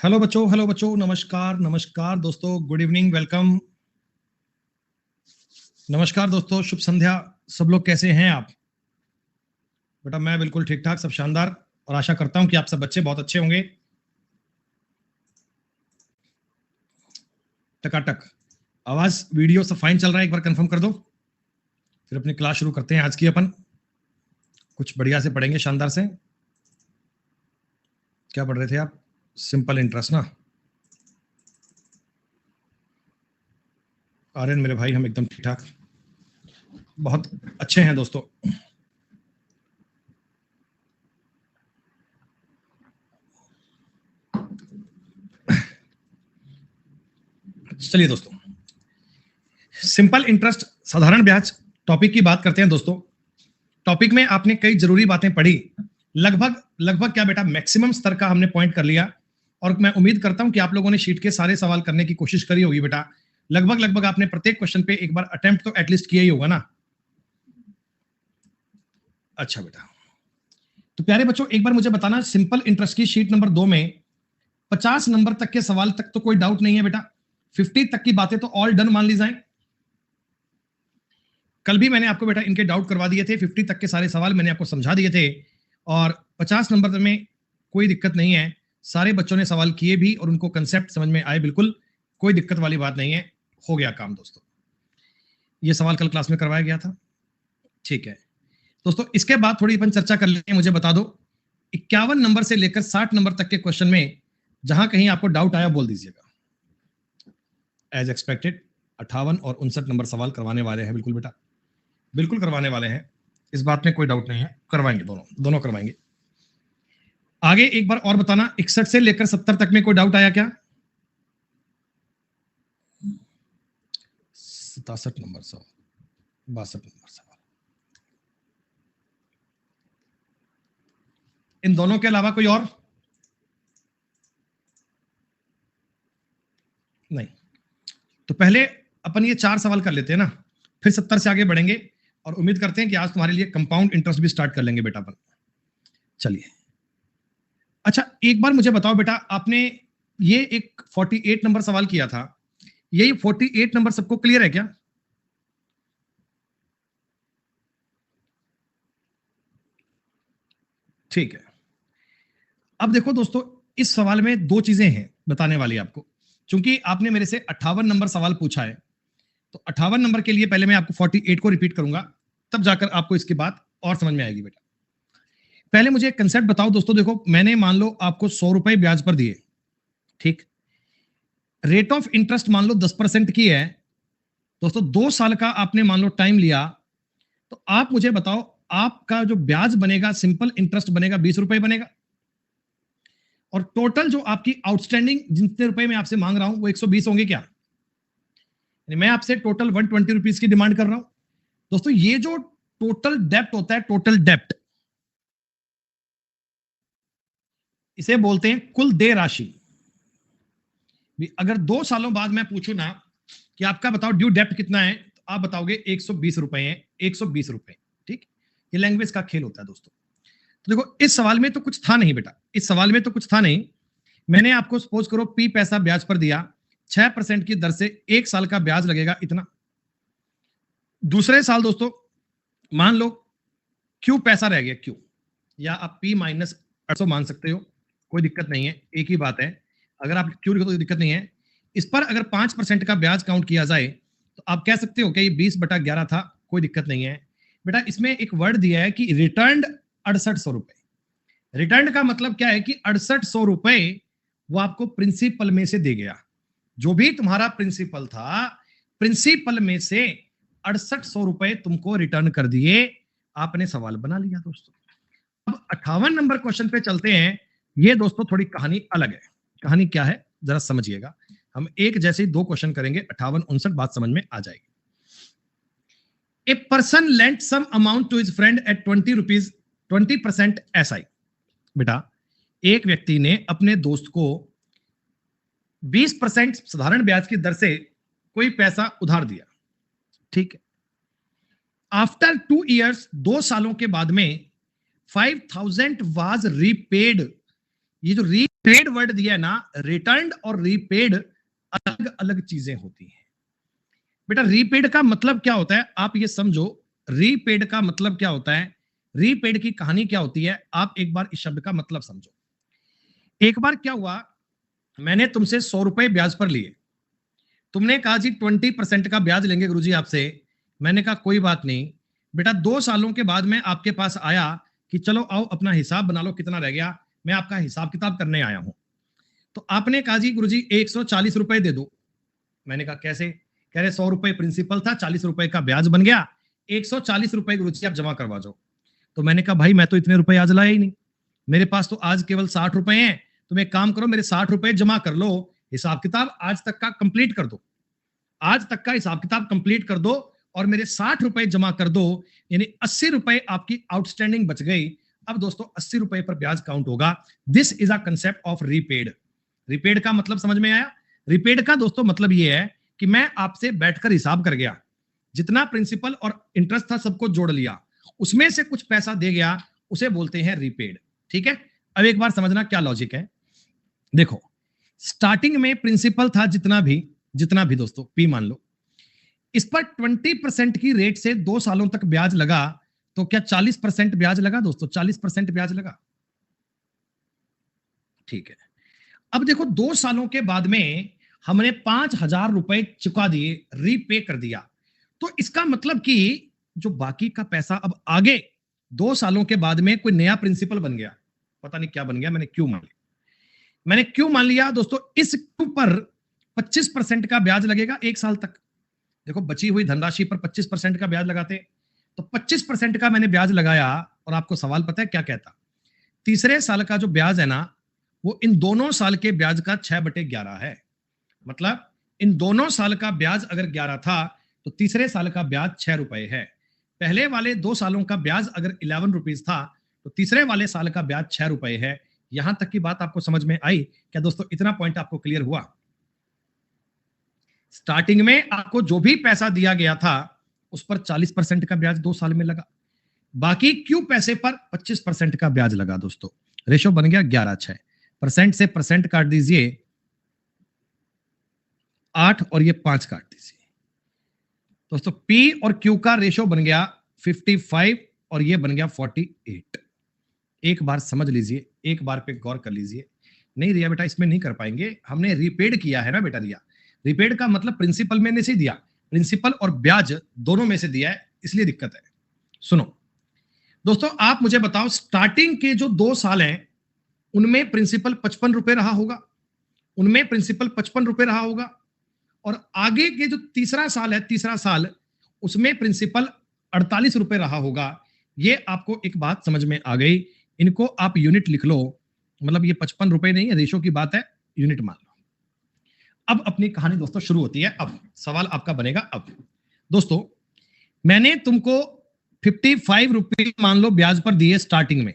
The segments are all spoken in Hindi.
हेलो बच्चों, नमस्कार नमस्कार दोस्तों, गुड इवनिंग, वेलकम। नमस्कार दोस्तों, शुभ संध्या। सब लोग कैसे हैं आप? बेटा मैं बिल्कुल ठीक ठाक, सब शानदार, और आशा करता हूं कि आप सब बच्चे बहुत अच्छे होंगे। टकाटक आवाज वीडियो सब फाइन चल रहा है, एक बार कंफर्म कर दो, फिर अपनी क्लास शुरू करते हैं। आज की अपन कुछ बढ़िया से पढ़ेंगे, शानदार से। क्या पढ़ रहे थे आप? सिंपल इंटरेस्ट ना? आर्यन मेरे भाई, हम एकदम ठीक ठाक, बहुत अच्छे हैं दोस्तों। चलिए दोस्तों, सिंपल इंटरेस्ट, साधारण ब्याज टॉपिक की बात करते हैं दोस्तों। टॉपिक में आपने कई जरूरी बातें पढ़ी, लगभग लगभग क्या बेटा, मैक्सिमम स्तर का हमने पॉइंट कर लिया। और मैं उम्मीद करता हूं कि आप लोगों ने शीट के सारे सवाल करने की कोशिश करी होगी बेटा। लगभग लगभग आपने प्रत्येक क्वेश्चन पे एक बार अटेम्प्ट तो एटलीस्ट किया ही होगा ना? अच्छा बेटा, तो प्यारे बच्चों एक बार मुझे बताना, सिंपल इंटरेस्ट की शीट नंबर 2 में 50 नंबर तक के सवाल तक तो कोई डाउट नहीं है बेटा। 50 तक की बातें तो ऑल डन मान ली जाए। कल भी मैंने आपको बेटा इनके डाउट करवा दिए थे, 50 तक के सारे सवाल मैंने आपको समझा दिए थे, और 50 नंबर में कोई दिक्कत नहीं है। सारे बच्चों ने सवाल किए भी और उनको कंसेप्ट समझ में आए, बिल्कुल कोई दिक्कत वाली बात नहीं है। हो गया काम दोस्तों, ये सवाल कल क्लास में करवाया गया था। ठीक है दोस्तों, इसके बाद थोड़ी अपन चर्चा कर लेंगे। मुझे बता दो, 51 नंबर से लेकर 60 नंबर तक के क्वेश्चन में जहां कहीं आपको डाउट आया बोल दीजिएगा। एज एक्सपेक्टेड 58 और 59 नंबर सवाल करवाने वाले हैं, बिल्कुल बेटा, बिल्कुल करवाने वाले हैं, इस बात में कोई डाउट नहीं है। करवाएंगे, दोनों दोनों करवाएंगे। आगे एक बार और बताना, 61 से लेकर 70 तक में कोई डाउट आया क्या? 67 नंबर सवाल, 62 नंबर सवाल, इन दोनों के अलावा कोई और? नहीं। तो पहले अपन ये 4 सवाल कर लेते हैं ना, फिर 70 से आगे बढ़ेंगे, और उम्मीद करते हैं कि आज तुम्हारे लिए कंपाउंड इंटरेस्ट भी स्टार्ट कर लेंगे बेटा अपन। चलिए, अच्छा एक बार मुझे बताओ बेटा, आपने ये एक 48 नंबर सवाल किया था, यही 48 नंबर सबको क्लियर है क्या? ठीक है। अब देखो दोस्तों, इस सवाल में दो चीजें हैं बताने वाली आपको। चूंकि आपने मेरे से 58 नंबर सवाल पूछा है, तो 58 नंबर के लिए पहले मैं आपको 48 को रिपीट करूंगा, तब जाकर आपको इसकी बात और समझ में आएगी बेटा। पहले मुझे एक कंसेप्ट बताओ दोस्तों। देखो, मैंने मान लो आपको 100 रुपए ब्याज पर दिए, ठीक, रेट ऑफ इंटरेस्ट मान लो 10% की है दोस्तों। 2 साल का आपने मान लो टाइम लिया, तो आप मुझे बताओ, आपका जो ब्याज बनेगा, सिंपल इंटरेस्ट बनेगा 20 रुपए बनेगा, और टोटल जो आपकी आउटस्टैंडिंग जितने रुपए मैं आपसे मांग रहा हूं वो 120 होंगे क्या? मैं आपसे टोटल 120 रुपीज की डिमांड कर रहा हूं दोस्तों। ये जो टोटल डेप्ट होता है, टोटल डेप्ट, इसे बोलते हैं कुल देय राशि। अगर 2 सालों बाद मैं पूछूं ना कि आपका बताओ ड्यू डेप्ट कितना है, तो आप बताओगे 120 रुपए है, 120 रुपए। ठीक, ये लैंग्वेज का खेल होता है दोस्तों। तो देखो, इस सवाल में तो कुछ था नहीं बेटा, इस सवाल में तो कुछ था नहीं। मैंने आपको सपोज करो पी पैसा ब्याज पर दिया, 6% की दर से 1 साल का ब्याज लगेगा इतना। दूसरे साल दोस्तों मान लो क्यू पैसा रह गया, क्यू, या आप पी माइनस 800 मान सकते हो, कोई दिक्कत नहीं है, एक ही बात है। अगर आप क्यू लिखो तो दिक्कत नहीं है। इस पर अगर 5% का ब्याज काउंट किया जाए, तो आप कह सकते हो कि ये 20/11 था, कोई दिक्कत नहीं है बेटा। इसमें एक वर्ड दिया है कि रिटर्न 6800 रुपए। रिटर्न का मतलब क्या है कि 6800 रुपए वो आपको प्रिंसिपल में से दे गया। जो भी तुम्हारा प्रिंसिपल था, प्रिंसिपल में से 6800 रुपए तुमको रिटर्न कर दिए। आपने सवाल बना लिया दोस्तों। अब 58 नंबर क्वेश्चन पे चलते हैं। ये दोस्तों थोड़ी कहानी अलग है। कहानी क्या है जरा समझिएगा। हम एक जैसे ही 2 क्वेश्चन करेंगे, 58 59 बात समझ में आ जाएगी। A person lent some amount to his friend at 20 rupees 20% SI। बेटा, एक व्यक्ति ने अपने दोस्त को 20% साधारण ब्याज की दर से कोई पैसा उधार दिया, ठीक है। आफ्टर 2 इयर्स, 2 सालों के बाद में 5000 वाज रीपेड। ये जो रीपेड वर्ड दिया है ना, रिटर्न और रीपेड अलग अलग चीजें होती हैं बेटा। रीपेड का मतलब क्या होता है आप ये समझो, रीपेड का मतलब क्या होता है, रीपेड की कहानी क्या होती है, आप एक बार इस शब्द का मतलब समझो। एक बार क्या हुआ, मैंने तुमसे 100 रुपए ब्याज पर लिए, तुमने कहा जी 20% का ब्याज लेंगे गुरुजी आपसे। मैंने कहा कोई बात नहीं बेटा, 2 सालों के बाद मैं आपके पास आया कि चलो आओ अपना हिसाब बना लो कितना रह गया, मैं आपका हिसाब किताब करने आया हूं। तो आपने कहा जी गुरुजी 140 रुपए दे दो। मैंने कहा कैसे? कह रहे 100 रुपए प्रिंसिपल था, 40 रुपए का ब्याज बन गया, 140 रुपए गुरुजी आप जमा करवा जाओ। तो मैंने कहा भाई मैं तो इतने रुपए आज लाया ही नहीं, मेरे पास तो आज केवल 60 रुपए हैं, तुम एक काम करो मेरे 60 रुपए जमा कर लो, हिसाब किताब आज तक का कंप्लीट कर दो, आज तक का हिसाब किताब कंप्लीट कर दो और मेरे 60 रुपए जमा कर दो, यानी 80 रुपए आपकी आउटस्टैंडिंग बच गई। अब दोस्तों 80 रुपए पर ब्याज काउंट होगा। This is a concept of repaid. Repaid का मतलब समझ में आया? रीपेड का दोस्तों मतलब यह है कि मैं आपसे बैठकर हिसाब कर गया, जितना प्रिंसिपल और इंटरेस्ट था सबको जोड़ लिया, उसमें से कुछ पैसा दे गया, उसे बोलते हैं रीपेड। ठीक है, अब एक बार समझना क्या लॉजिक है। देखो स्टार्टिंग में प्रिंसिपल था जितना भी दोस्तों पी मान लो, इस पर 20% की रेट से 2 सालों तक ब्याज लगा, तो क्या 40% ब्याज लगा दोस्तों? 40% ब्याज लगा। ठीक है, अब देखो 2 सालों के बाद में हमने 5,000 रुपए चुका दिए, रीपे कर दिया, तो इसका मतलब कि जो बाकी का पैसा अब आगे 2 सालों के बाद में कोई नया प्रिंसिपल बन गया, पता नहीं क्या बन गया, मैंने क्यों मान लिया दोस्तों, इस क्यू पर 25% का ब्याज लगेगा 1 साल तक। देखो बची हुई धनराशि पर 25% का ब्याज लगाते, तो 25% का मैंने ब्याज लगाया, और आपको सवाल पता है क्या कहता, तीसरे साल का जो ब्याज है ना, वो इन दोनों साल के ब्याज का 6/11 है। मतलब इन दोनों साल का ब्याज अगर 11 था, तो तीसरे साल का ब्याज 6 रुपए है। पहले वाले 2 सालों का ब्याज अगर 11 रुपीज था, तो तीसरे वाले साल का ब्याज 6 रुपए है। यहां तक की बात आपको समझ में आई क्या दोस्तों? इतना पॉइंट आपको क्लियर हुआ? स्टार्टिंग में आपको जो भी पैसा दिया गया था उस पर 40% का ब्याज 2 साल में लगा, बाकी क्यों पैसे पर 25% का ब्याज लगा दोस्तों। रेशो बन गया 11:6, परसेंट से परसेंट काट दीजिए 8 और ये 5 काट दीजिए दोस्तों, पी और क्यू का रेशो बन गया 55 और ये बन गया 48। एक बार समझ लीजिए, एक बार पे गौर कर लीजिए। नहीं रिया बेटा इसमें नहीं कर पाएंगे, हमने रीपेड किया है ना बेटा। रिया रीपेड का मतलब प्रिंसिपल में से दिया, प्रिंसिपल और ब्याज दोनों में से दिया है, इसलिए दिक्कत है। सुनो दोस्तों, आप मुझे बताओ स्टार्टिंग के जो 2 साल हैं उनमें प्रिंसिपल 55 रुपए रहा होगा, उनमें प्रिंसिपल 55 रुपए रहा होगा, और आगे के जो तीसरा साल है, तीसरा साल, उसमें प्रिंसिपल 48 रुपए रहा होगा। ये आपको एक बात समझ में आ गई, इनको आप यूनिट लिख लो, मतलब ये 55 रुपए नहीं है, रेशो की बात है, यूनिट मान लो। अब अपनी कहानी दोस्तों शुरू होती है। अब सवाल आपका बनेगा, अब दोस्तों मैंने तुमको 55 रुपए मान लो ब्याज पर दिए स्टार्टिंग में,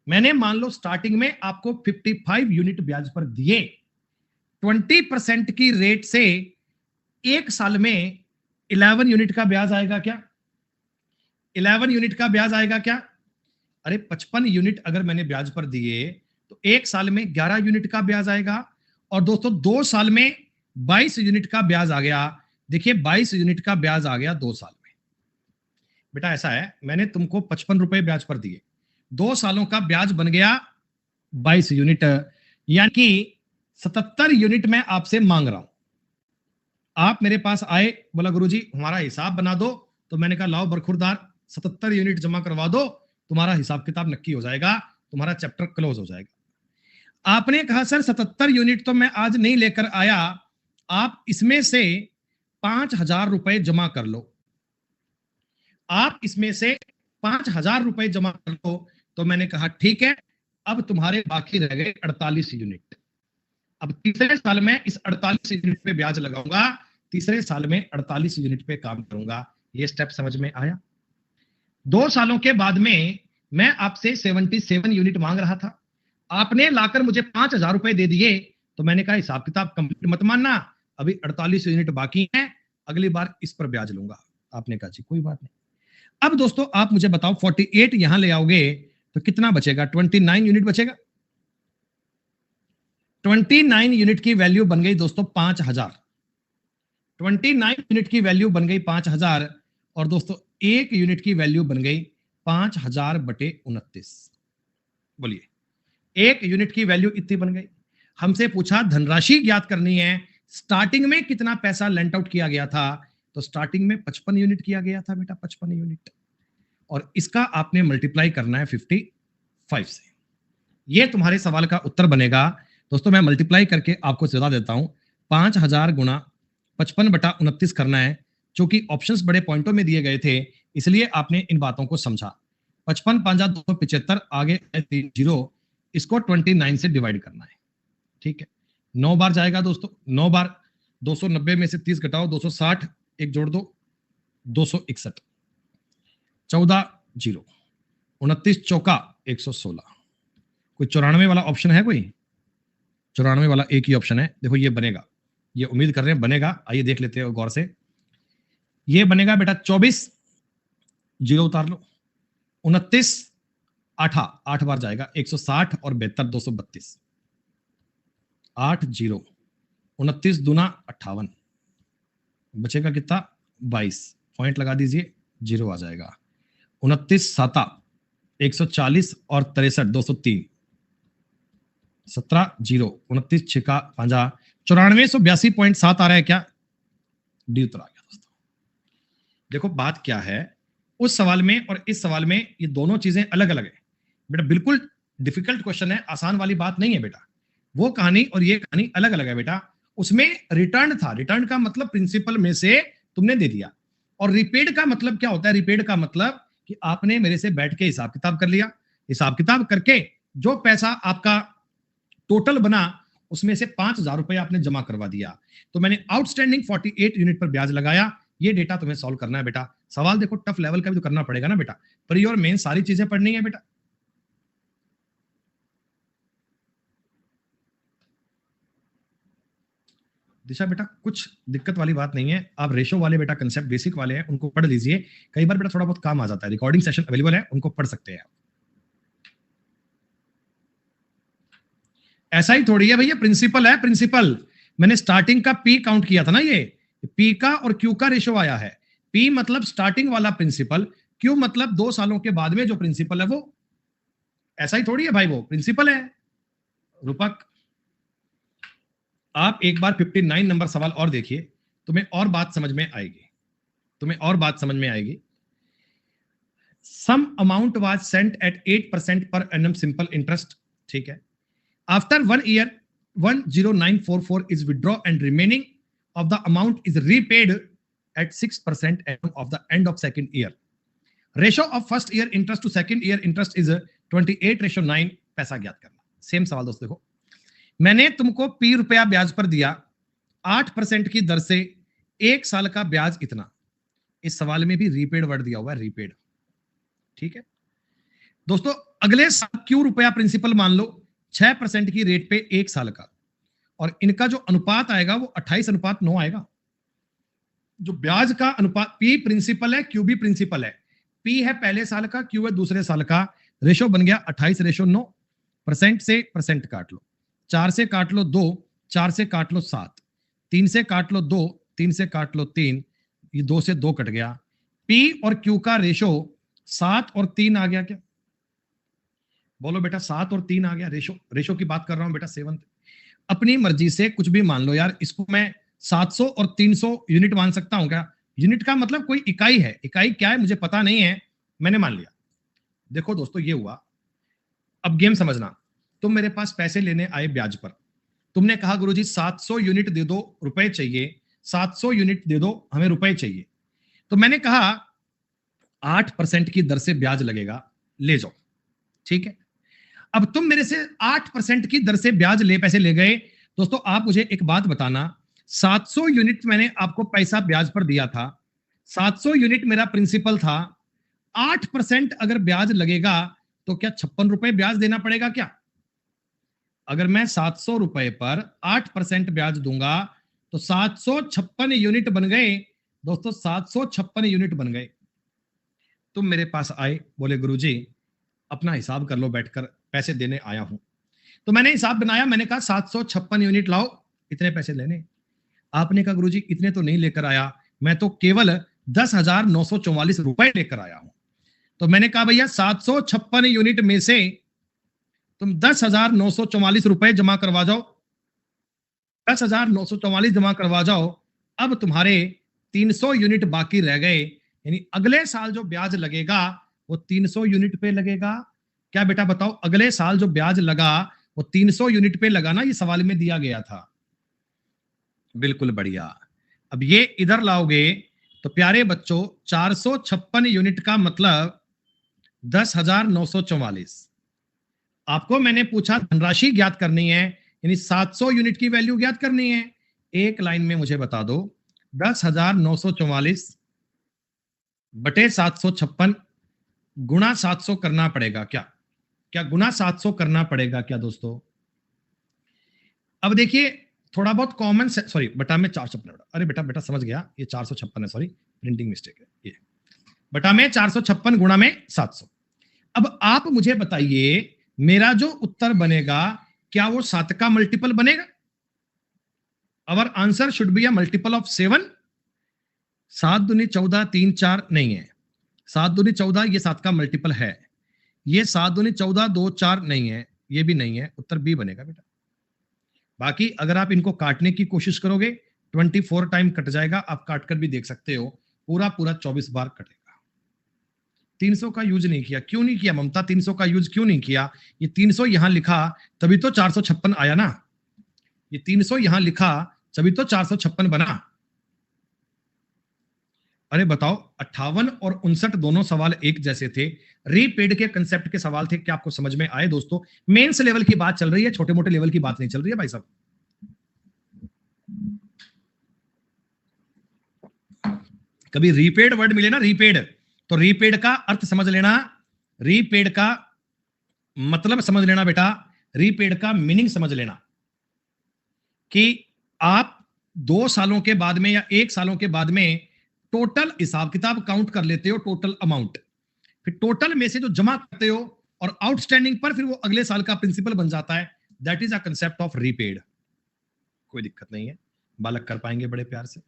मैंने मान लो स्टार्टिंग में आपको 55 यूनिट ब्याज पर दिए, 20% की रेट से 1 साल में 11 यूनिट का ब्याज आएगा क्या? 11 यूनिट का ब्याज आएगा क्या? अरे 55 यूनिट अगर मैंने ब्याज पर दिए तो 1 साल में 11 यूनिट का ब्याज आएगा, और दोस्तों 2 साल में 22 यूनिट का ब्याज आ गया। देखिए 22 यूनिट का ब्याज आ गया 2 साल में। बेटा ऐसा है, मैंने तुमको 55 रुपए ब्याज पर दिए, 2 सालों का ब्याज बन गया 22 यूनिट, यानी कि 77 यूनिट मैं आपसे मांग रहा हूं। आप मेरे पास आए, बोला गुरुजी हमारा हिसाब बना दो, तो मैंने कहा लाओ बरखुरदार 77 यूनिट जमा करवा दो, तुम्हारा हिसाब किताब नक्की हो जाएगा, तुम्हारा चैप्टर क्लोज हो जाएगा। आपने कहा सर 77 यूनिट तो मैं आज नहीं लेकर आया, आप इसमें से 5,000 रुपए जमा कर लो, आप इसमें से 5,000 रुपए जमा कर लो। तो मैंने कहा ठीक है, अब तुम्हारे बाकी रह गए 48 यूनिट। अब तीसरे साल में इस 48 यूनिट पे ब्याज लगाऊंगा, तीसरे साल में 48 यूनिट पे काम करूंगा। ये स्टेप समझ में आया? 2 सालों के बाद में मैं आपसे 77 यूनिट मांग रहा था, आपने लाकर मुझे 5,000 रुपए दे दिए, तो मैंने कहा हिसाब किताब कंप्लीट मत मानना, अभी 48 यूनिट बाकी हैं, अगली बार इस पर ब्याज लूंगा। आपने कहा जी कोई बात नहीं। अब दोस्तों आप मुझे बताओ 48 यहां ले आओगे तो कितना बचेगा? 29 यूनिट बचेगा। 29 यूनिट की वैल्यू बन गई दोस्तों 5000। 29 यूनिट की वैल्यू बन गई 5000 और दोस्तों एक यूनिट की वैल्यू बन गई 5000 बटे 29। बोलिए एक यूनिट की वैल्यू इतनी बन गई। हमसे पूछा धनराशि ज्ञात करनी है, स्टार्टिंग में कितना पैसा लेंट आउट किया गया था, तो स्टार्टिंग में 55 यूनिट किया गया था बेटा, 55 यूनिट, और इसका आपने मल्टीप्लाई करना है 55 से। ये तुम्हारे सवाल का उत्तर बनेगा दोस्तों। मैं मल्टीप्लाई करके आपको सजा देता हूं, 5000 गुणा 55 बटा 29 करना है। क्योंकि ऑप्शंस बड़े पॉइंटों में दिए गए थे, इसलिए आपने इन बातों को समझा। 55 5 275, आगे 0, इसको 29 से डिवाइड करना है। ठीक है, 9 बार जाएगा दोस्तों, 9 बार 290 में से 30 घटाओ 260, एक जोड़ दो 261, 14 0, 29 चौका 116। कोई 94 वाला ऑप्शन है? कोई 94 वाला एक ही ऑप्शन है। देखो ये बनेगा, ये उम्मीद कर रहे हैं बनेगा, आइए देख लेते हैं गौर से। ये बनेगा बेटा 24, 0 उतार लो, 29 8 बार जाएगा 160 और 72 232, 8 0, 29 दूना 58, बचेगा कितना 22, पॉइंट लगा दीजिए, 0 आ जाएगा। 29 7 140 और 63 203, 17 0, 29 6 5, 9482.7 आ रहा है क्या? डी उत्तर आ गया दोस्तों। देखो बात क्या है, उस सवाल में और इस सवाल में ये दोनों चीजें अलग अलग है बेटा, बिल्कुल डिफिकल्ट क्वेश्चन है, आसान वाली बात नहीं है बेटा। वो कहानी और ये कहानी अलग अलग है बेटा। उसमें रिटर्न था, रिटर्न का मतलब प्रिंसिपल में से तुमने दे दिया, और रिपेड का मतलब क्या होता है? रिपेड का मतलब कि आपने मेरे से बैठ के हिसाब किताब कर लिया, हिसाब किताब करके जो पैसा आपका टोटल बना उसमें से 5000 रुपए आपने जमा करवा दिया, तो मैंने आउटस्टैंडिंग 48 यूनिट पर ब्याज लगाया। ये डेटा तुम्हें सॉल्व करना है बेटा। सवाल देखो टफ लेवल का भी तो करना पड़ेगा ना बेटा, प्री और मेन सारी चीजें पढ़नी है बेटा। दिशा बेटा कुछ दिक्कत वाली बात नहीं है, आप रेशो वाले बेटा कंसेप्ट बेसिक वाले हैं उनको पढ़ लीजिए, कई बार बेटा थोड़ा बहुत काम आ जाता है। रिकॉर्डिंग सेशन अवेलेबल है, उनको पढ़ सकते हैं। ऐसा ही थोड़ी है भैया, प्रिंसिपल है प्रिंसिपल। मैंने स्टार्टिंग का पी काउंट किया था ना, ये पी का और क्यू का रेशो आया है। पी मतलब स्टार्टिंग वाला प्रिंसिपल, क्यू मतलब 2 सालों के बाद में जो प्रिंसिपल है वो। ऐसा ही थोड़ी है भाई, वो प्रिंसिपल है। रूपक आप एक बार 59 नंबर सवाल और देखिए, तुम्हें और बात समझ में आएगी, तुम्हें और बात समझ में आएगी। Some amount was sent at 8% per annum simple interest, ठीक है। After 1 year 10944 is withdraw and remaining of the amount is repaid at 6% of the end of second year. Ratio of first year interest to second year interest is 28:9। पैसा ज्ञात करना। सेम सवाल दोस्तों देखो, मैंने तुमको पी रुपया ब्याज पर दिया 8% की दर से, 1 साल का ब्याज इतना। इस सवाल में भी रीपेड वर्ड दिया हुआ है, रीपेड, ठीक है दोस्तों। अगले साल क्यू रुपया प्रिंसिपल मान लो 6% की रेट पे 1 साल का, और इनका जो अनुपात आएगा वो 28:9 आएगा। जो ब्याज का अनुपात, पी प्रिंसिपल है क्यू भी प्रिंसिपल है, पी है पहले साल का, क्यू है दूसरे साल का, रेशो बन गया 28:9। परसेंट से परसेंट काट लो, 4 से काट लो 2, 4 से काट लो 7, 3 से काट लो 2, 3 से काट लो 3, ये 2 से 2 कट गया। पी और क्यू का रेशो 7 और 3 आ गया क्या? बोलो बेटा 7 और 3 आ गया। रेशो, रेशो की बात कर रहा हूं बेटा 7। अपनी मर्जी से कुछ भी मान लो यार, इसको मैं 700 और 300 यूनिट मान सकता हूं क्या? यूनिट का मतलब कोई इकाई है, इकाई क्या है मुझे पता नहीं है, मैंने मान लिया। देखो दोस्तों ये हुआ। अब गेम समझना, तुम मेरे पास पैसे लेने आए ब्याज पर, तुमने कहा गुरुजी 700 यूनिट दे दो, रुपए चाहिए, 700 यूनिट दे दो, हमें रुपए चाहिए। तो मैंने कहा 8% की दर से ब्याज लगेगा, ले जाओ, ठीक है। अब तुम मेरे से 8% की दर से ब्याज ले, पैसे ले गए। दोस्तों आप मुझे एक बात बताना, 700 यूनिट मैंने आपको पैसा ब्याज पर दिया था, 700 यूनिट मेरा प्रिंसिपल था, 8% अगर ब्याज लगेगा तो क्या 56 रुपए ब्याज देना पड़ेगा क्या? अगर मैं 700 रुपए पर 8% ब्याज दूंगा तो 756 यूनिट बन गए दोस्तों, 756 यूनिट बन गए। तुम मेरे पास आए, बोले गुरुजी अपना हिसाब कर लो बैठकर, पैसे देने आया हूं। तो मैंने हिसाब बनाया, मैंने कहा 756 यूनिट लाओ, इतने पैसे लेने। आपने कहा गुरुजी इतने तो नहीं लेकर आया, मैं तो केवल 10,944 रुपए लेकर आया हूं। तो मैंने कहा भैया 756 यूनिट में से तुम 10,944 रुपए जमा करवा जाओ, 10,944 जमा करवा जाओ। अब तुम्हारे 300 यूनिट बाकी रह गए, यानी अगले साल जो ब्याज लगेगा वो 300 यूनिट पे लगेगा। क्या बेटा बताओ, अगले साल जो ब्याज लगा वो 300 यूनिट पे लगा ना, ये सवाल में दिया गया था। बिल्कुल बढ़िया। अब ये इधर लाओगे तो प्यारे बच्चों 456 यूनिट का मतलब 10,944। आपको मैंने पूछा धनराशि ज्ञात करनी है, यानी 700 यूनिट की वैल्यू ज्ञात करनी है। एक लाइन में मुझे बता दो 10,944 बटे 756 गुणा 700 करना पड़ेगा क्या? क्या गुणा 700 करना पड़ेगा क्या दोस्तों? अब देखिए थोड़ा बहुत कॉमन, सॉरी बटा में 456, अरे बेटा बेटा समझ गया, ये 456 है, सॉरी प्रिंटिंग मिस्टेक है, ये बटा में 456 गुणा में 700। अब आप मुझे बताइए मेरा जो उत्तर बनेगा क्या वो 7 का मल्टीपल बनेगा? Our answer should be a multiple of 7। 7 दूनी 14, 3 4 नहीं है, 7 दूनी 14 ये 7 का मल्टीपल है, ये 7 दूनी 14, 2 4 नहीं है, ये भी नहीं है, उत्तर बी बनेगा बेटा। बाकी अगर आप इनको काटने की कोशिश करोगे 24 टाइम कट जाएगा, आप काट कर भी देख सकते हो, पूरा पूरा 24 बार कटेगा। 300 का यूज नहीं किया, क्यों नहीं किया ममता? 300 का यूज क्यों नहीं किया? ये 300 यहां लिखा तभी तो 456 आया ना, ये 300 यहां लिखा तभी तो 456 बना। अरे बताओ 58 और 59 दोनों सवाल एक जैसे थे, रीपेड के कंसेप्ट के सवाल थे, क्या आपको समझ में आए दोस्तों? मेंस लेवल की बात चल रही है, छोटे मोटे लेवल की बात नहीं चल रही है भाई साहब। कभी रीपेड वर्ड मिले ना, रीपेड, तो रीपेड का अर्थ समझ लेना, रीपेड का मतलब समझ लेना बेटा, रीपेड का मीनिंग समझ लेना कि आप 2 सालों के बाद में या 1 सालों के बाद में टोटल हिसाब किताब काउंट कर लेते हो, टोटल अमाउंट, फिर टोटल में से जो जमा करते हो और आउटस्टैंडिंग पर फिर वो अगले साल का प्रिंसिपल बन जाता है, that is a concept of repaid. कोई दिक्कत नहीं है, बालक कर पाएंगे बड़े प्यार से।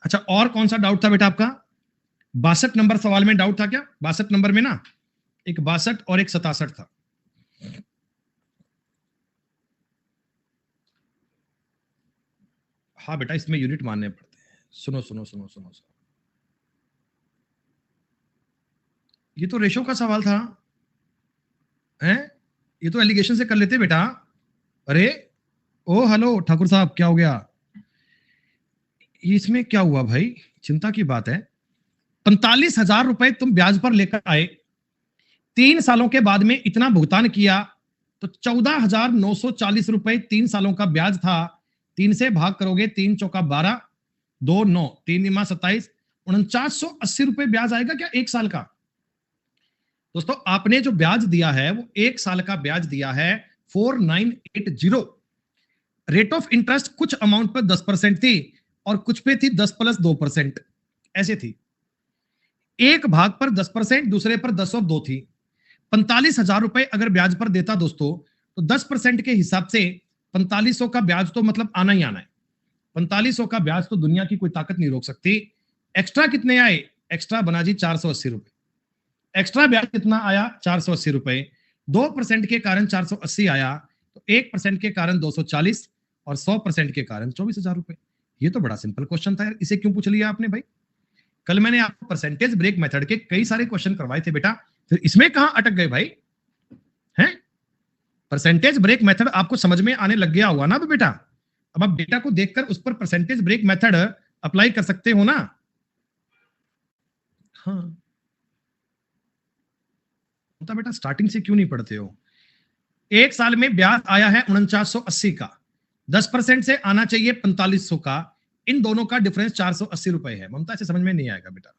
अच्छा और कौन सा डाउट था बेटा आपका? 62 नंबर सवाल में डाउट था क्या? 62 नंबर में ना एक 62 और एक 67 था। हाँ बेटा इसमें यूनिट मानने पड़ते हैं, सुनो सुनो सुनो सुनो सुनो, ये तो रेशो का सवाल था, हैं? ये तो एलिगेशन से कर लेते बेटा। अरे ओ हेलो ठाकुर साहब, क्या हो गया? इसमें क्या हुआ भाई, चिंता की बात है। 45,000 रुपए तुम ब्याज पर लेकर आए, 3 सालों के बाद में इतना भुगतान किया, तो 14,940 रुपए 3 सालों का ब्याज था। 3 से भाग करोगे, 3 चौका 12, 2 9, 3 निमा 27, 4980 रुपए ब्याज आएगा क्या 1 साल का? दोस्तों आपने जो ब्याज दिया है वो 1 साल का ब्याज दिया है 4980। रेट ऑफ इंटरेस्ट कुछ अमाउंट पर 10% थी और कुछ पे थी 10 प्लस 2%, ऐसे थी। एक भाग पर 10%, दूसरे पर 10 और 2 थी। 45,000 रुपए अगर ब्याज पर देता दोस्तों, तो 10% के हिसाब से 4500 का ब्याज तो मतलब आना ही आना है। 4500 का ब्याज तो दुनिया की कोई ताकत नहीं रोक सकती। एक्स्ट्रा कितने आए? एक्स्ट्रा बना जी 480 रुपए। एक्स्ट्रा ब्याज कितना आया? 480 रुपए। 2% के कारण 480 आया, तो 1% के कारण 240 और 100% के कारण 24,000 रुपए। ये तो बड़ा सिंपल क्वेश्चन था यार, इसे क्यों पूछ लिया आपने भाई? कल मैंने आपको परसेंटेज ब्रेक मेथड के कई सारे क्वेश्चन करवाए थे बेटा, फिर इसमें कहां अटक गए भाई? हैं? परसेंटेज ब्रेक मेथड आपको समझ में आने लग गया हुआ ना बेटा? अब आप डेटा को देखकर उस पर परसेंटेज ब्रेक मेथड अप्लाई कर सकते हो ना? हाँ तो बेटा स्टार्टिंग से क्यों नहीं पढ़ते हो? 1 साल में ब्याज आया है 4980 का, 10% से आना चाहिए 4500 का, इन दोनों का डिफरेंस 480 रुपए है। ममता से समझ में नहीं आएगा बेटा।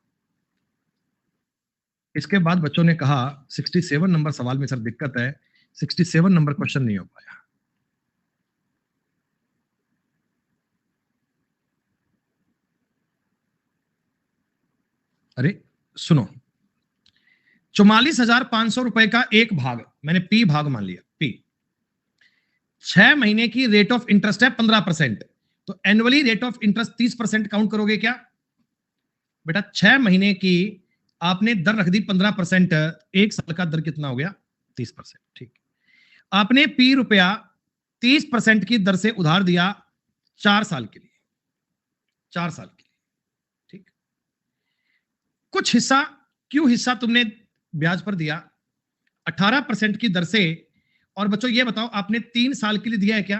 इसके बाद बच्चों ने कहा 67 नंबर सवाल में सर दिक्कत है, 67 नंबर क्वेश्चन नहीं हो पाया। अरे सुनो, 44,500 रुपए का एक भाग, मैंने पी भाग मान लिया, पी 6 महीने की रेट ऑफ इंटरेस्ट है 15%, तो annually rate of interest 30% count करोगे क्या बेटा? 6 महीने की आपने दर रख दी 15%, एक साल का दर कितना हो गया? 30%। ठीक, आपने पी रुपया 30% की दर से उधार दिया 4 साल के लिए, 4 साल के लिए। ठीक, कुछ हिस्सा, क्यों हिस्सा तुमने ब्याज पर दिया 18% की दर से। और बच्चों ये बताओ, आपने 3 साल के लिए दिया है क्या?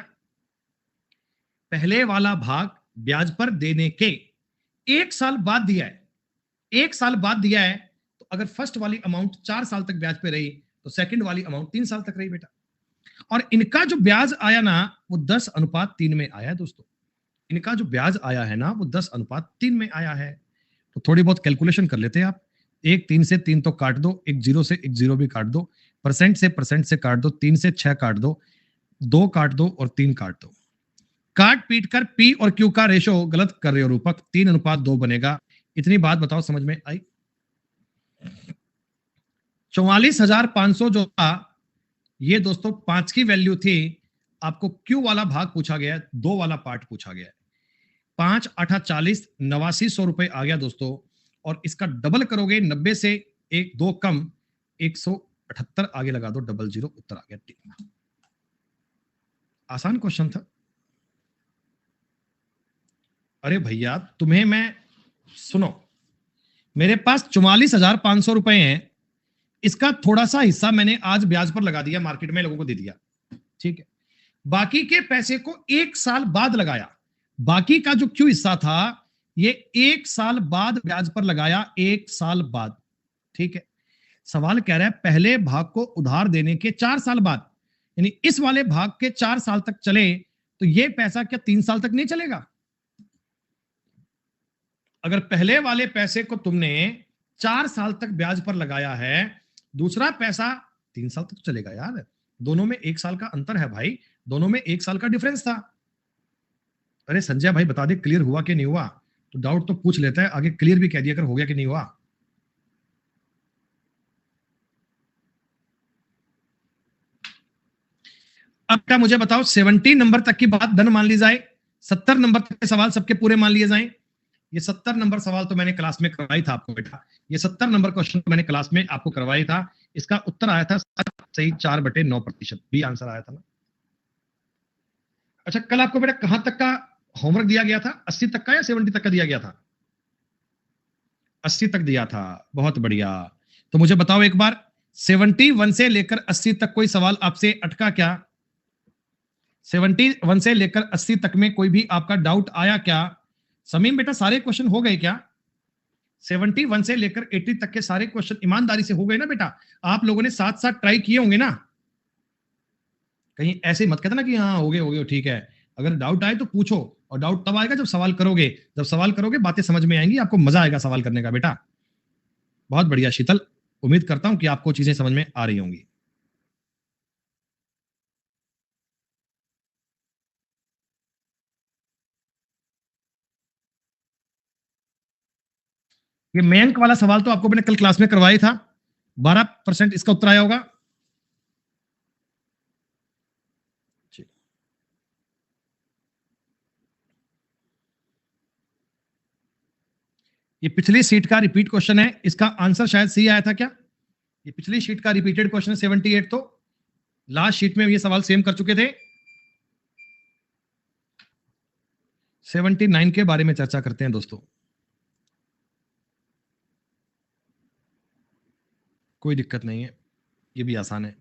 पहले वाला भाग ब्याज पर देने के 1 साल बाद दिया है, 1 साल बाद दिया है, तो अगर फर्स्ट वाली अमाउंट 4 साल तक ब्याज पे रही, तो सेकंड वाली अमाउंट 3 साल तक रही बेटा। और इनका जो ब्याज आया ना, वो 10:3 में आया है दोस्तों। इनका जो ब्याज आया है ना, वो 10:3 में आया है। तो थोड़ी बहुत कैलकुलेशन कर लेते हैं आप। एक 3 से 3 तो काट दो, एक 0 से एक 0 भी काट दो, परसेंट से काट दो, 3 से 6 काट दो, 2 काट दो और 3 काट दो। काट पीट कर पी और क्यू का रेशो गलत कर रहे हो रूपक, 3:2 बनेगा। इतनी बात बताओ समझ में आई? 44,500 जो था, ये दोस्तों 5 की वैल्यू थी। आपको क्यू वाला भाग पूछा गया है, 2 वाला पार्ट पूछा गया है। 5 8 40, 8900 रुपए आ गया दोस्तों। और इसका डबल करोगे, 90 से 1 2 कम, 178 आगे लगा दो, 00 उत्तर आ गया। आसान क्वेश्चन था। अरे भैया तुम्हें मैं, सुनो, मेरे पास 44,500 रुपए हैं, इसका थोड़ा सा हिस्सा मैंने आज ब्याज पर लगा दिया, मार्केट में लोगों को दे दिया। ठीक है, बाकी के पैसे को 1 साल बाद लगाया। बाकी का जो क्यों हिस्सा था, ये 1 साल बाद ब्याज पर लगाया, 1 साल बाद। ठीक है, सवाल कह रहा है पहले भाग को उधार देने के 4 साल बाद, यानी इस वाले भाग के 4 साल तक चले, तो ये पैसा क्या 3 साल तक नहीं चलेगा? अगर पहले वाले पैसे को तुमने 4 साल तक ब्याज पर लगाया है, दूसरा पैसा 3 साल तक चलेगा यार। दोनों में 1 साल का अंतर है भाई, दोनों में 1 साल का डिफरेंस था। अरे संजय भाई बता दे क्लियर हुआ कि नहीं हुआ? तो डाउट तो पूछ लेता है, आगे क्लियर भी कह दिया अगर हो गया कि नहीं हुआ। अब क्या मुझे बताओ, 70 नंबर तक की बात डन मान ली जाए, 70 नंबर तक के सवाल सबके पूरे मान लिए जाएं। ये 70 नंबर सवाल तो मैंने क्लास में करवाई था आपको बेटा, ये 70 नंबर क्वेश्चन तो मैंने क्लास में आपको करवाई था। इसका उत्तर आया था सही 4/9% भी आंसर आया था ना। अच्छा, कल आपको बेटा कहां तक का होमवर्क दिया गया था? 80 तक का या 70 तक का दिया गया था? 80 तक दिया था, बहुत बढ़िया। तो मुझे बताओ एक बार, 71 से लेकर 80 तक कोई सवाल आपसे अटका क्या? 71 से लेकर 80 तक में कोई भी आपका डाउट आया क्या? समीम बेटा सारे क्वेश्चन हो गए क्या? 71 से लेकर 80 तक के सारे क्वेश्चन ईमानदारी से हो गए ना बेटा? आप लोगों ने साथ साथ ट्राई किए होंगे ना? कहीं ऐसे मत कहते ना कि हाँ हो गए ठीक है। अगर डाउट आए तो पूछो, और डाउट तब आएगा जब सवाल करोगे। जब सवाल करोगे बातें समझ में आएंगी, आपको मजा आएगा सवाल करने का बेटा। बहुत बढ़िया शीतल, उम्मीद करता हूं कि आपको चीजें समझ में आ रही होंगी। ये मयंक वाला सवाल तो आपको मैंने कल क्लास में करवाया था, 12% इसका उत्तर आया होगा। ये पिछली सीट का रिपीट क्वेश्चन है, इसका आंसर शायद सही आया था क्या? ये पिछली शीट का रिपीटेड क्वेश्चन है 78, तो लास्ट शीट में ये सवाल सेम कर चुके थे। 79 के बारे में चर्चा करते हैं दोस्तों। कोई दिक्कत नहीं है, ये भी आसान है।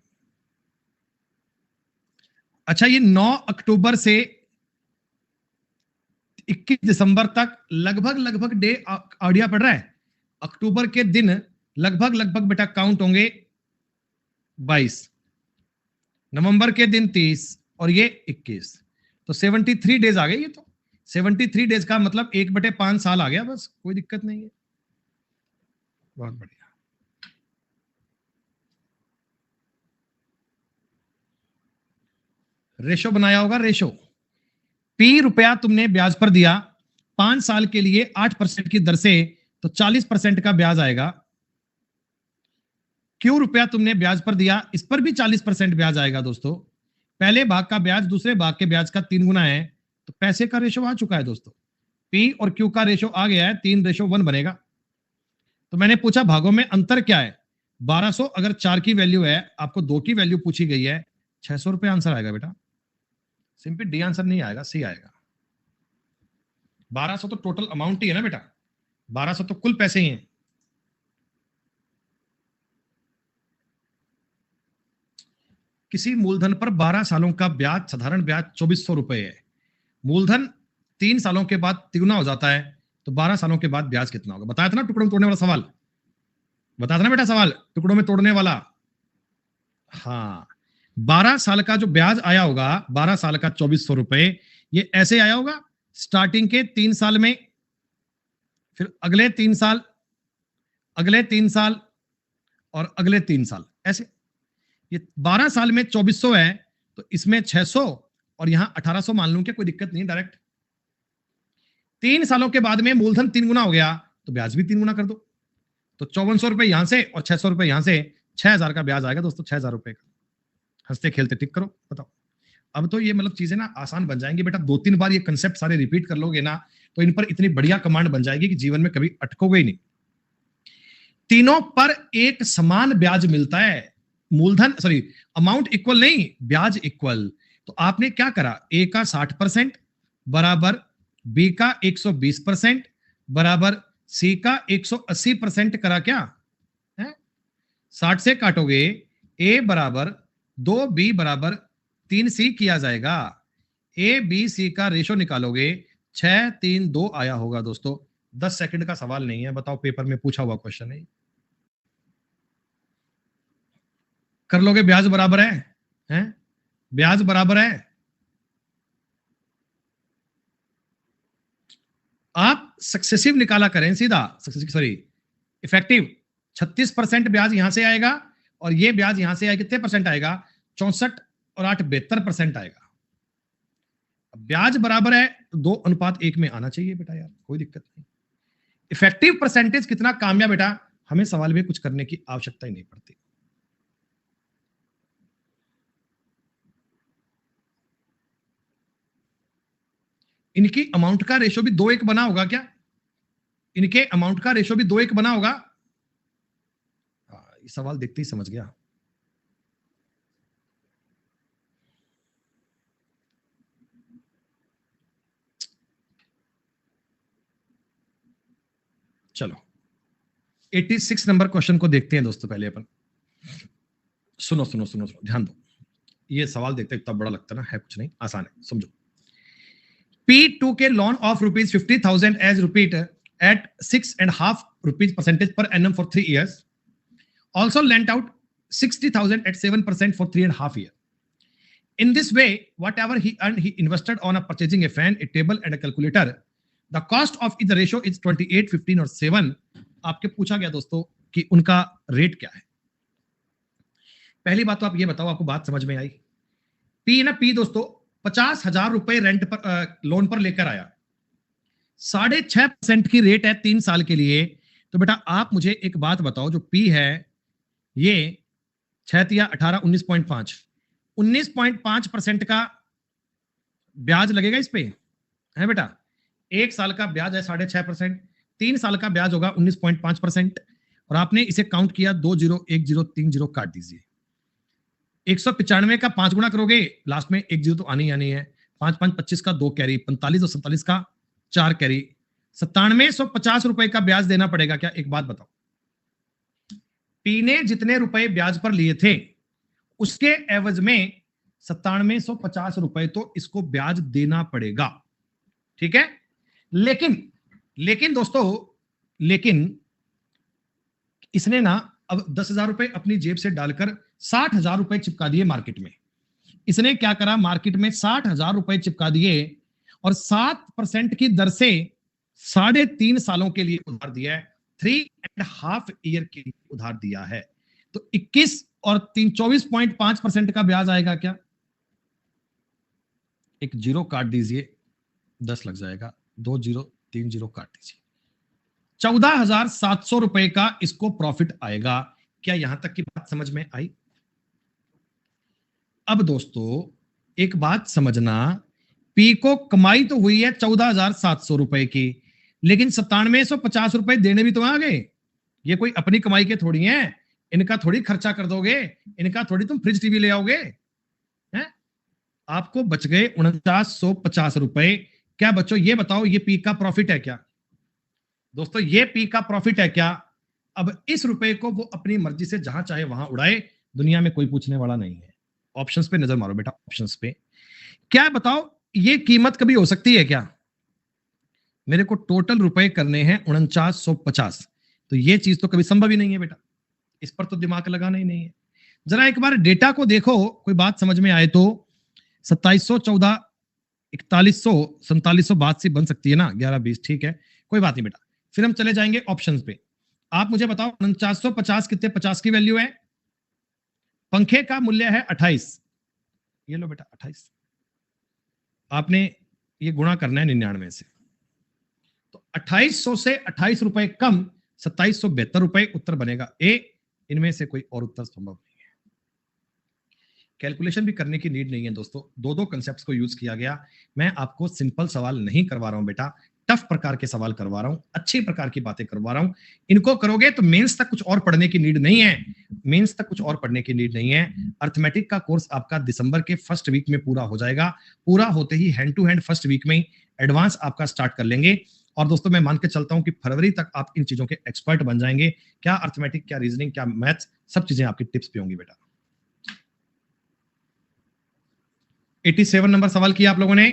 अच्छा, ये 9 अक्टूबर से 21 दिसंबर तक लगभग लगभग डे आइडिया पड़ रहा है। अक्टूबर के दिन लगभग लगभग बेटा काउंट होंगे 22, नवंबर के दिन 30 और ये 21, तो 73 डेज आ गए। ये तो 73 डेज का मतलब 1/5 साल आ गया, बस कोई दिक्कत नहीं है। बहुत बढ़िया। रेशो बनाया होगा, रेशो। पी रुपया तुमने ब्याज पर दिया 5 साल के लिए 8% की दर से, तो 40% का ब्याज आएगा। क्यू रुपया तुमने ब्याज पर दिया, इस पर भी 40% ब्याज आएगा दोस्तों। पहले भाग का ब्याज दूसरे भाग के ब्याज का 3 गुना है, तो पैसे का रेशो आ चुका है दोस्तों। पी और क्यू का रेशो आ गया है, 3:1 बनेगा। तो मैंने पूछा भागों में अंतर क्या है। 1200 अगर 4 की वैल्यू है, आपको 2 की वैल्यू पूछी गई है, 600 रुपए आंसर आएगा बेटा। सिंपल डी आंसर नहीं आएगा, सी आएगा। 1200 तो टोटल अमाउंट ही है ना बेटा, 1200 तो कुल पैसे ही हैं। किसी मूलधन पर 12 सालों का ब्याज, साधारण ब्याज 2400 रुपए है। मूलधन 3 सालों के बाद तिगुना हो जाता है, तो 12 सालों के बाद ब्याज कितना होगा। बताया था ना टुकड़ों में तोड़ने वाला सवाल, बताया था ना बेटा सवाल टुकड़ों में तोड़ने वाला। हाँ, 12 साल का जो ब्याज आया होगा, 12 साल का 2400 रुपए, ये ऐसे आया होगा। स्टार्टिंग के 3 साल में, फिर अगले 3 साल, अगले 3 साल और अगले 3 साल, ऐसे। ये 12 साल में 2400 है, तो इसमें 600 और यहां 1800 मान लूं, क्या कोई दिक्कत नहीं, डायरेक्ट। 3 सालों के बाद में मूलधन 3 गुना हो गया, तो ब्याज भी 3 गुना कर दो। तो 5400 रुपए यहां से और 600 रुपए यहां से, 6000 का ब्याज आएगा दोस्तों, 6000 रुपए का। हंसते खेलते टिक करो, बताओ। अब तो ये मतलब चीजें ना आसान बन जाएंगी बेटा, 2-3 बार ये कंसेप्ट सारे रिपीट कर लोगे ना, तो इन पर इतनी बढ़िया कमांड बन जाएगी कि जीवन में कभी अटकोगे ही नहीं। तीनों पर एक समान ब्याज मिलता है, मूलधन सॉरी अमाउंट इक्वल नहीं, ब्याज इक्वल। तो आपने क्या करा, ए का 60% बराबर बी का 120% बराबर सी का 180% करा क्या है। 60 से काटोगे, ए बराबर 2 बी बराबर 3 सी किया जाएगा। ए बी सी का रेशो निकालोगे, 6 3 2 आया होगा दोस्तों। 10 सेकंड का सवाल नहीं है, बताओ, पेपर में पूछा हुआ क्वेश्चन है। कर लोगे, ब्याज बराबर है, हैं? ब्याज बराबर है। आप सक्सेसिव निकाला करें सीधा, सॉरी इफेक्टिव। 36% ब्याज यहां से आएगा और ये ब्याज यहां से आएगा, कितने परसेंट आएगा, 64 और 8 72% आएगा। ब्याज बराबर है, 2:1 में आना चाहिए बेटा यार, कोई दिक्कत नहीं। इफेक्टिव परसेंटेज कितना कामयाब बेटा, हमें सवाल में कुछ करने की आवश्यकता ही नहीं पड़ती। इनकी अमाउंट का रेशो भी 2:1 बना होगा क्या, इनके अमाउंट का रेशो भी 2:1 बना होगा। ये सवाल देखते ही समझ गया। चलो 86 नंबर क्वेश्चन को देखते हैं दोस्तों। पहले अपन सुनो सुनो सुनो सुनो, ध्यान दो। ये सवाल देखते इतना बड़ा लगता है ना, है कुछ नहीं, आसान है, समझो। P2 के loan of ₹50,000 as repeat at 6.5% per annum for 3 years. Also lent out 60,000 at 7% for 3.5 years. In this way, whatever he earned, he invested on a purchasing a fan, a table, and a calculator. The cost of the ratio is 28, 15 और 7. आपके पूछा गया दोस्तों कि उनका रेट क्या है। पहली बात तो आप ये बताओ, आपको बात समझ में आई। पी ना, पी दोस्तों 50,000 रुपए रेंट पर लोन पर लेकर आया, 6.5% की रेट है 3 साल के लिए। तो बेटा आप मुझे एक बात बताओ, जो पी है ये 6 या 18 19.5 19.5% का ब्याज लगेगा इस पे, है बेटा। 1 साल का ब्याज है 6.5%, 3 साल का ब्याज होगा 19.5%। और आपने इसे काउंट किया, 2 0 1 0 3 0 काट दीजिए। 195 का 5 गुना करोगे, लास्ट में 1 0 तो आनी आनी है। 5 5 25 का 2 कैरी, 45 और 47 का 4 कैरी, 9750 रुपए का ब्याज देना पड़ेगा क्या। एक बात बताओ, पी ने जितने रुपए ब्याज पर लिए थे उसके एवज में 9750 रुपए तो इसको ब्याज देना पड़ेगा, ठीक है। लेकिन दोस्तों, लेकिन इसने ना अब 10,000 रुपए अपनी जेब से डालकर 60,000 रुपए चिपका दिए मार्केट में। इसने क्या करा, मार्केट में 60,000 रुपए चिपका दिए और 7% की दर से 3.5 सालों के लिए उधार दिया है, 3.5 ईयर के लिए उधार दिया है। तो 21 और 24.5% का ब्याज आएगा क्या। एक 0 काट दीजिए, 10 लग जाएगा, 2 0 3 0 काट दीजिए, 14,700 रुपए का इसको प्रॉफिट आएगा। क्या यहां तक की बात समझ में आई। अब दोस्तों एक बात समझना, पी को कमाई तो हुई है 14,700 रुपए की, लेकिन 9750 रुपए देने भी तो आ गए। ये कोई अपनी कमाई के थोड़ी हैं, इनका थोड़ी खर्चा कर दोगे, इनका थोड़ी तुम फ्रिज टीवी ले आओगे हैं। आपको बच गए 4950 रुपए। क्या बच्चों ये बताओ, ये पी का प्रॉफिट है क्या? दोस्तों ये पी का प्रॉफिट है क्या? अब इस रुपए को वो अपनी मर्जी से जहां चाहे वहां उड़ाए, दुनिया में कोई पूछने वाला नहीं है। ऑप्शंस पे नजर मारो बेटा, ऑप्शंस पे। क्या बताओ, ये कीमत कभी हो सकती है क्या? मेरे को टोटल रुपए करने हैं 4950, तो ये चीज तो कभी संभव ही नहीं है बेटा, इस पर तो दिमाग लगाना ही नहीं है। जरा एक बार डेटा को देखो, कोई बात समझ में आए तो 2714, 4100, 4700 बात से बन सकती है ना, 1120, ठीक है, कोई बात नहीं बेटा। फिर हम चले जाएंगे ऑप्शंस पे। आप मुझे बताओ 4950 कितने 50 की वैल्यू है? पंखे का मूल्य है 28, ये लो बेटा 28, आपने ये गुणा करना है 99 से, तो 2800 से 28 रुपए कम 2772 रुपए उत्तर बनेगा ए। इनमें से कोई और उत्तर संभव नहीं है। कैलकुलेशन भी करने की नीड नहीं है दोस्तों, दो दो कंसेप्ट्स को यूज किया गया। मैं आपको सिंपल सवाल नहीं करवा रहा हूं बेटा, टफ प्रकार के सवाल करवा रहा हूं, अच्छी प्रकार की बातें करवा रहा हूं। इनको करोगे तो मेंस तक कुछ और पढ़ने की नीड नहीं है, मेंस तक कुछ और पढ़ने की नीड नहीं है। अर्थमेटिक का कोर्स आपका दिसंबर के फर्स्ट वीक में पूरा हो जाएगा, पूरा होते ही hand to hand first week में ही एडवांस आपका स्टार्ट कर लेंगे। और दोस्तों मैं मान के चलता हूं कि फरवरी तक आप इन चीजों के एक्सपर्ट बन जाएंगे। क्या अर्थमेटिक, क्या रीजनिंग, क्या मैथ्स, सब चीजें आपकी टिप्स पे होंगी बेटा। 87 नंबर सवाल किया आप लोगों ने।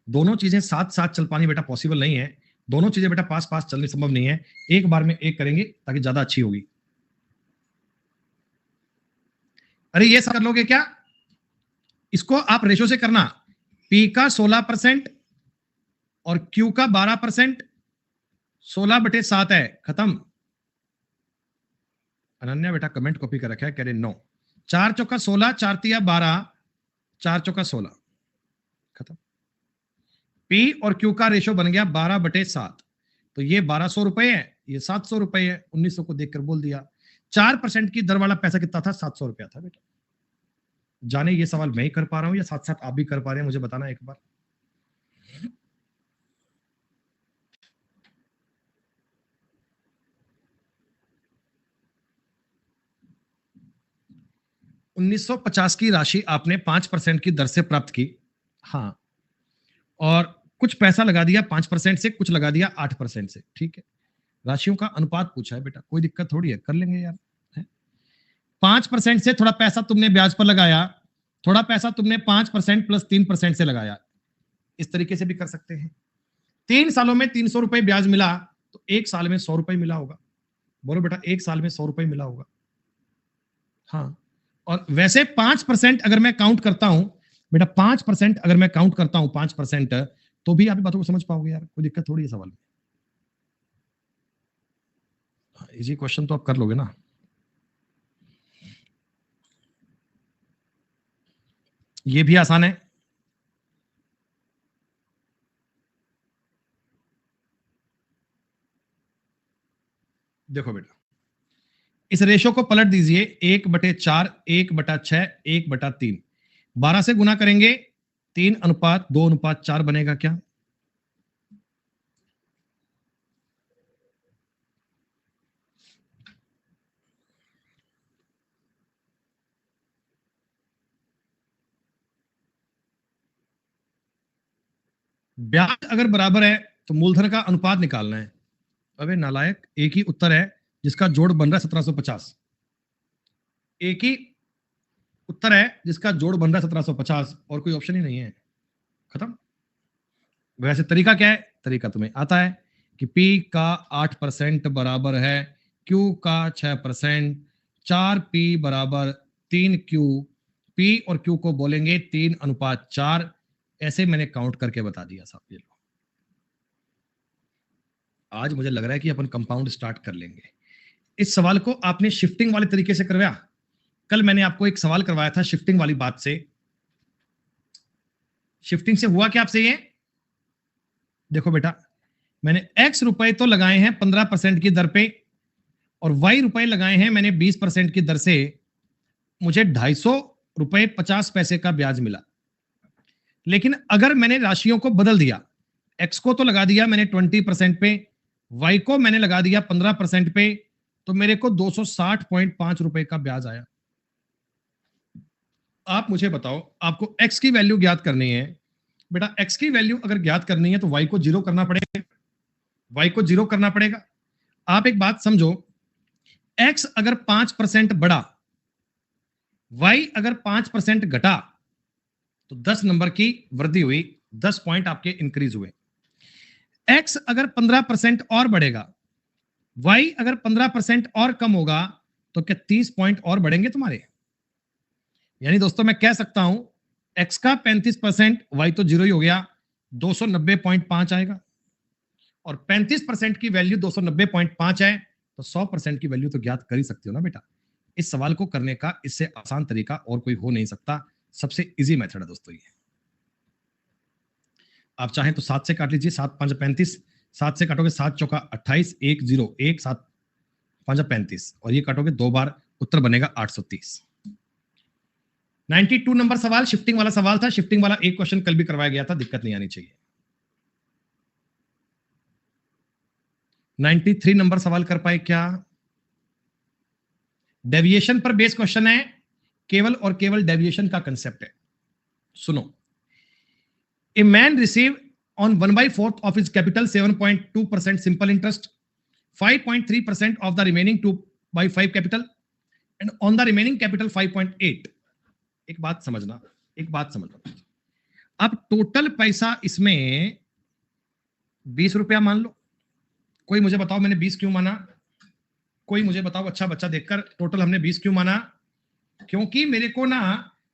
दोनों चीजें साथ साथ चल पानी बेटा पॉसिबल नहीं है, दोनों चीजें बेटा पास पास चलनी संभव नहीं है। एक बार में एक करेंगे ताकि ज्यादा अच्छी होगी। अरे ये कर लोगे क्या? इसको आप रेशो से करना, पी का 16% और क्यू का 12%, 16/7 है, खत्म। अनन्या बेटा कमेंट कॉपी कर रखा है, कह रहे 9, 4 चौका 16, 4 तिया 12, 4 चौका 16, खत्म। पी और क्यू का रेशो बन गया 12/7, तो ये 1200 रुपए है, ये 700 रुपए है। 1900 को देखकर बोल दिया। 4% की दर वाला पैसा कितना था? 700 रुपया था बेटा। जाने ये सवाल मैं ही कर पा रहा हूं या साथ साथ आप भी कर पा रहे हैं, मुझे बताना एक बार। $1950 की राशि आपने 5% की दर से प्राप्त की, हाँ, और कुछ पैसा लगा दिया 5% से, कुछ लगा दिया 8% से, ठीक है। राशियों का अनुपात पूछा है बेटा, कोई दिक्कत थोड़ी है, कर लेंगे यार। 5% से थोड़ा पैसा तुमने ब्याज पर लगाया, थोड़ा पैसा तुमने 5% प्लस 3% से लगाया, इस तरीके से भी कर सकते हैं। 3 सालों में 300 रुपए ब्याज मिला, तो 1 साल में 100 रुपए मिला होगा। बोलो बेटा 1 साल में 100 रुपए मिला होगा, हाँ। और वैसे 5% अगर मैं काउंट करता हूं बेटा, 5% अगर मैं काउंट करता हूं 5%, तो भी आप बातों को समझ पाओगे यार, कोई दिक्कत थोड़ी है सवाल में। इजी क्वेश्चन तो आप कर लोगे ना। ये भी आसान है। देखो बेटा, इस रेशो को पलट दीजिए, 1/4, 1/6, 1/3, 12 से गुना करेंगे 3:2:4 बनेगा क्या? ब्याज अगर बराबर है तो मूलधन का अनुपात निकालना है। अबे नालायक, एक ही उत्तर है जिसका जोड़ बन रहा है 1750, एक ही उत्तर है जिसका जोड़ बन रहा है 1750, और कोई ऑप्शन ही नहीं है, खत्म। वैसे तरीका क्या है? तरीका तुम्हें आता है कि P का 8% बराबर है Q का 6%, 4P बराबर 3Q, P और Q को बोलेंगे 3:4, ऐसे मैंने काउंट करके बता दिया साहब। ये लो, आज मुझे लग रहा है कि अपन कंपाउंड स्टार्ट कर लेंगे। इस सवाल को आपने शिफ्टिंग वाले तरीके से करवाया। कल मैंने आपको एक सवाल करवाया था शिफ्टिंग वाली बात से। शिफ्टिंग से हुआ क्या आपसे? ये देखो बेटा, मैंने x रुपए तो लगाए हैं 15% की दर पे, और y रुपए लगाए हैं मैंने 20% की दर से। मुझे 250 रुपए 50 पैसे का ब्याज मिला। लेकिन अगर मैंने राशियों को बदल दिया, एक्स को तो लगा दिया मैंने 20% पे, वाई को मैंने लगा दिया 15% पे, तो मेरे को 260.5 रुपए का ब्याज आया। आप मुझे बताओ, आपको एक्स की वैल्यू ज्ञात करनी है बेटा। एक्स की वैल्यू अगर ज्ञात करनी है तो वाई को जीरो करना पड़ेगा, वाई को जीरो करना पड़ेगा। आप एक बात समझो, एक्स अगर 5% बढ़ा, वाई अगर 5% घटा, तो 10 नंबर की वृद्धि हुई, 10 पॉइंट आपके इंक्रीज हुए। एक्स अगर 15% और बढ़ेगा, वाई अगर 15% और कम होगा, तो क्या 30 पॉइंट और बढ़ेंगे तुम्हारे? यानी दोस्तों मैं कह सकता हूं, एक्स का 35%, वाई तो जीरो ही हो गया, 290.5 आएगा। और 35% की वैल्यू 290.5 है, तो 100% की वैल्यू तो ज्ञात कर ही सकते हो ना बेटा। इस सवाल को करने का इससे आसान तरीका और कोई हो नहीं सकता, सबसे इजी मेथड है दोस्तों ये। आप चाहें तो 7 से काट लीजिए, 7 5 35, 7 से काटोगे 7 चौका 28, 1 0 1, 7 5 35, और ये काटोगे 2 बार, उत्तर बनेगा 830। 92 नंबर सवाल शिफ्टिंग वाला सवाल था। शिफ्टिंग वाला एक क्वेश्चन कल भी करवाया गया था, दिक्कत नहीं आनी चाहिए। 93 नंबर सवाल कर पाए क्या? डेविएशन पर बेस क्वेश्चन है, केवल और केवल डेविएशन का कंसेप्ट है। सुनो, a man receive on 1/4 of his capital 7.2% simple interest, 5.3% of the remaining 2/5 capital, and on the remaining capital 5.8। एक बात समझना, एक बात समझना, अब टोटल पैसा इसमें 20 रुपया मान लो। कोई मुझे बताओ मैंने 20 क्यों माना? कोई मुझे बताओ अच्छा बच्चा देखकर, टोटल हमने 20 क्यों माना? क्योंकि मेरे को ना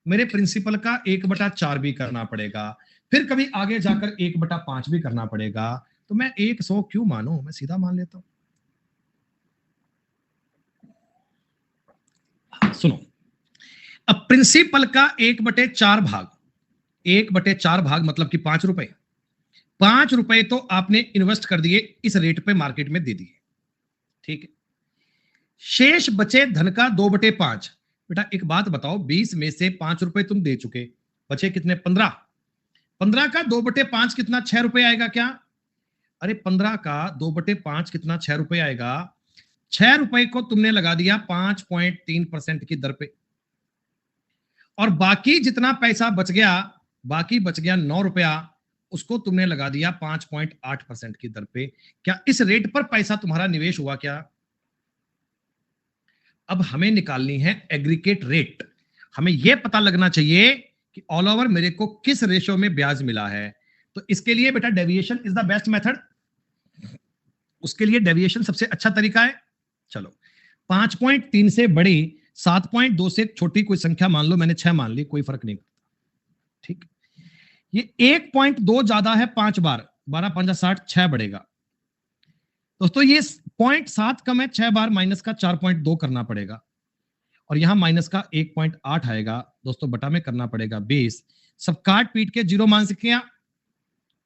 मेरे प्रिंसिपल का 1/4 भी करना पड़ेगा, फिर कभी आगे जाकर 1/5 भी करना पड़ेगा, तो मैं 100 क्यों मानूं, मैं सीधा मान लेता हूं। सुनो, अब प्रिंसिपल का 1/4 भाग, 1/4 भाग मतलब कि 5 रुपए, 5 रुपए तो आपने इन्वेस्ट कर दिए, इस रेट पे मार्केट में दे दिए, ठीक है। शेष बचे धन का 2/5। बेटा एक बात बताओ, 20 में से 5 रुपए तुम दे चुके, बचे कितने? 15। 15 का 2/5 कितना? 6 रुपए आएगा क्या? अरे 15 का 2/5 कितना? 6 रुपए आएगा। 6 रुपए को तुमने लगा दिया 5.3% की दर पे, और बाकी जितना पैसा बच गया, बाकी बच गया 9 रुपया, उसको तुमने लगा दिया 5.8% की दर पे। क्या इस रेट पर पैसा तुम्हारा निवेश हुआ क्या? अब हमें निकालनी है एग्रीगेट रेट। हमें यह पता लगना चाहिए कि ऑल ओवर मेरे को किस रेशो में ब्याज मिला है। तो इसके लिए बेटा deviation is the best method, उसके लिए डेविएशन सबसे अच्छा तरीका है। चलो, 5.3 से बड़ी, 7.2 से छोटी कोई संख्या मान लो, मैंने 6 मान ली, कोई फर्क नहीं पड़ता, ठीक। ये 1.2 ज्यादा है 5 बार, 12 5 60, 6 बढ़ेगा दोस्तों। ये 0.7 कम है 6 बार, माइनस का 4.2 करना पड़ेगा, और यहां माइनस का 1.8 आएगा दोस्तों, बटा में करना पड़ेगा 20। सब काट पीट के जीरो मान सके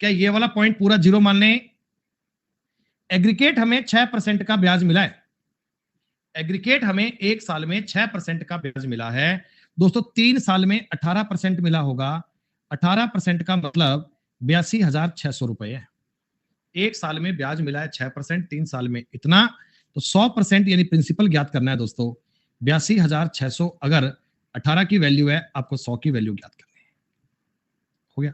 क्या? ये वाला पॉइंट पूरा जीरो मान लें। एग्रीगेट हमें 6% का ब्याज मिला है, एग्रीगेट हमें एक साल में 6% का ब्याज मिला है दोस्तों। 3 साल में 18% मिला होगा, 18% का मतलब 82,600 रुपए है। एक साल में ब्याज मिला है 6%, 3 साल में इतना, तो 100% यानी प्रिंसिपल ज्ञात करना है दोस्तों। 82,600 अगर 18 की वैल्यू है, आपको 100 की वैल्यू ज्ञात करनी है। हो गया?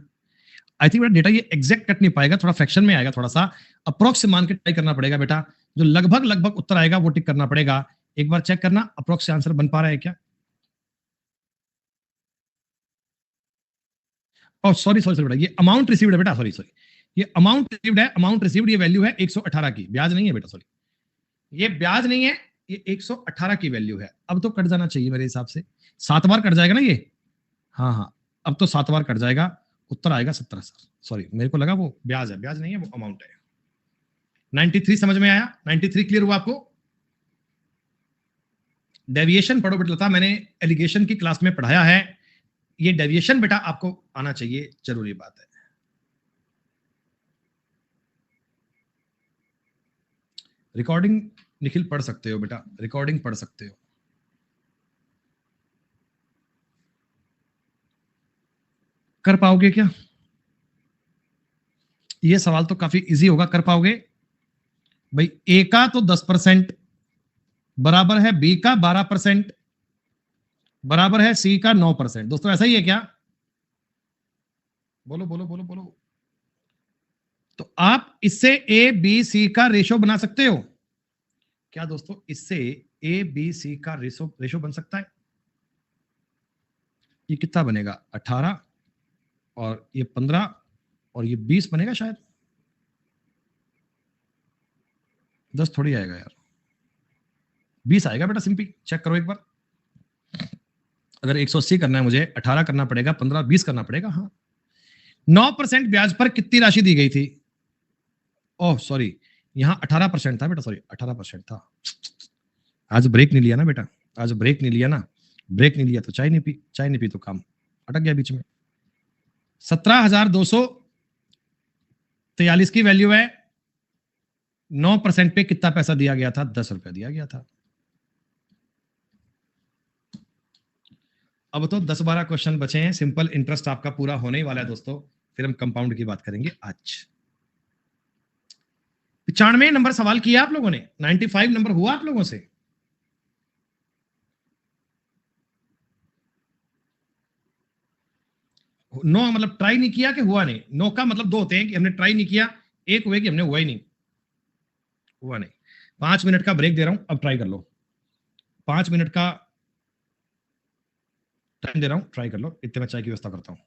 आई थिंक बेटा डेटा ये एग्जैक्ट कट नहीं पाएगा, थोड़ा फ्रैक्शन में आएगा, थोड़ा सा अप्रोक्स मान के ट्राई करना पड़ेगा बेटा। जो लगभग लगभग उत्तर आएगा वो टिक करना पड़ेगा। एक बार चेक करना अप्रोक्स आंसर बन पा रहा है क्या? और सॉरी सॉरी सॉरी बेटा, ये अमाउंट रिसीव्ड है बेटा, सॉरी सॉरी, ये अमाउंट रिसीव्ड है, अमाउंट रिसीव्ड ये वैल्यू है 118 की, ब्याज नहीं है बेटा, सॉरी, ये ब्याज नहीं है, ये 118 की वैल्यू है। अब तो कट जाना चाहिए मेरे हिसाब से, 7 बार कट जाएगा ना ये, हाँ हाँ, अब तो 7 बार कट जाएगा, उत्तर आएगा 17 सर। सॉरी, मेरे को लगा वो ब्याज है, ब्याज नहीं है, वो अमाउंट है। 93 समझ में आया? 93 क्लियर हुआ आपको? डेविएशन पढ़ो बेटा लता, मैंने एलिगेशन की क्लास में पढ़ाया है, ये डेविएशन बेटा आपको आना चाहिए, जरूरी बात है। रिकॉर्डिंग निखिल पढ़ सकते हो बेटा, रिकॉर्डिंग पढ़ सकते हो। कर पाओगे क्या? ये सवाल तो काफी इजी होगा, कर पाओगे भाई? ए का तो 10% बराबर है बी का 12% बराबर है सी का 9%। दोस्तों ऐसा ही है क्या? बोलो बोलो बोलो बोलो। तो आप इससे ए बी सी का रेशो बना सकते हो क्या दोस्तों? इससे ए बी सी का रेशो रेशो बन सकता है। ये कितना बनेगा? 18 और ये 15 और ये 20 बनेगा शायद। 10 थोड़ी आएगा यार, 20 आएगा बेटा। सिंपल चेक करो एक बार। अगर 180 करना है मुझे, 18 करना पड़ेगा, 15 20 करना पड़ेगा। हाँ, 9% ब्याज पर कितनी राशि दी गई थी? ओह सॉरी, यहाँ 18% था बेटा, सॉरी 18% था। आज ब्रेक नहीं लिया ना बेटा, आज ब्रेक नहीं लिया ना, ब्रेक नहीं लिया तो चाय नहीं पी, चाय नहीं पी तो काम अटक गया बीच में। 17,243 की वैल्यू है। 9% पे कितना पैसा दिया गया था? 10 रुपया दिया गया था। अब तो 10-12 क्वेश्चन बचे हैं, सिंपल इंटरेस्ट आपका पूरा होने ही वाला है दोस्तों। फिर हम कंपाउंड की बात करेंगे आज। 95 नंबर सवाल किया आप लोगों ने, 95 नंबर हुआ आप लोगों से? नो मतलब ट्राई नहीं किया कि हुआ नहीं? नो का मतलब दो होते हैं, कि हमने ट्राई नहीं किया, एक हुए कि हमने हुआ ही नहीं, हुआ नहीं। 5 मिनट का ब्रेक दे रहा हूं, अब ट्राई कर लो। 5 मिनट का टाइम दे रहा हूं, ट्राई कर लो। इतने में चाय की व्यवस्था करता हूं।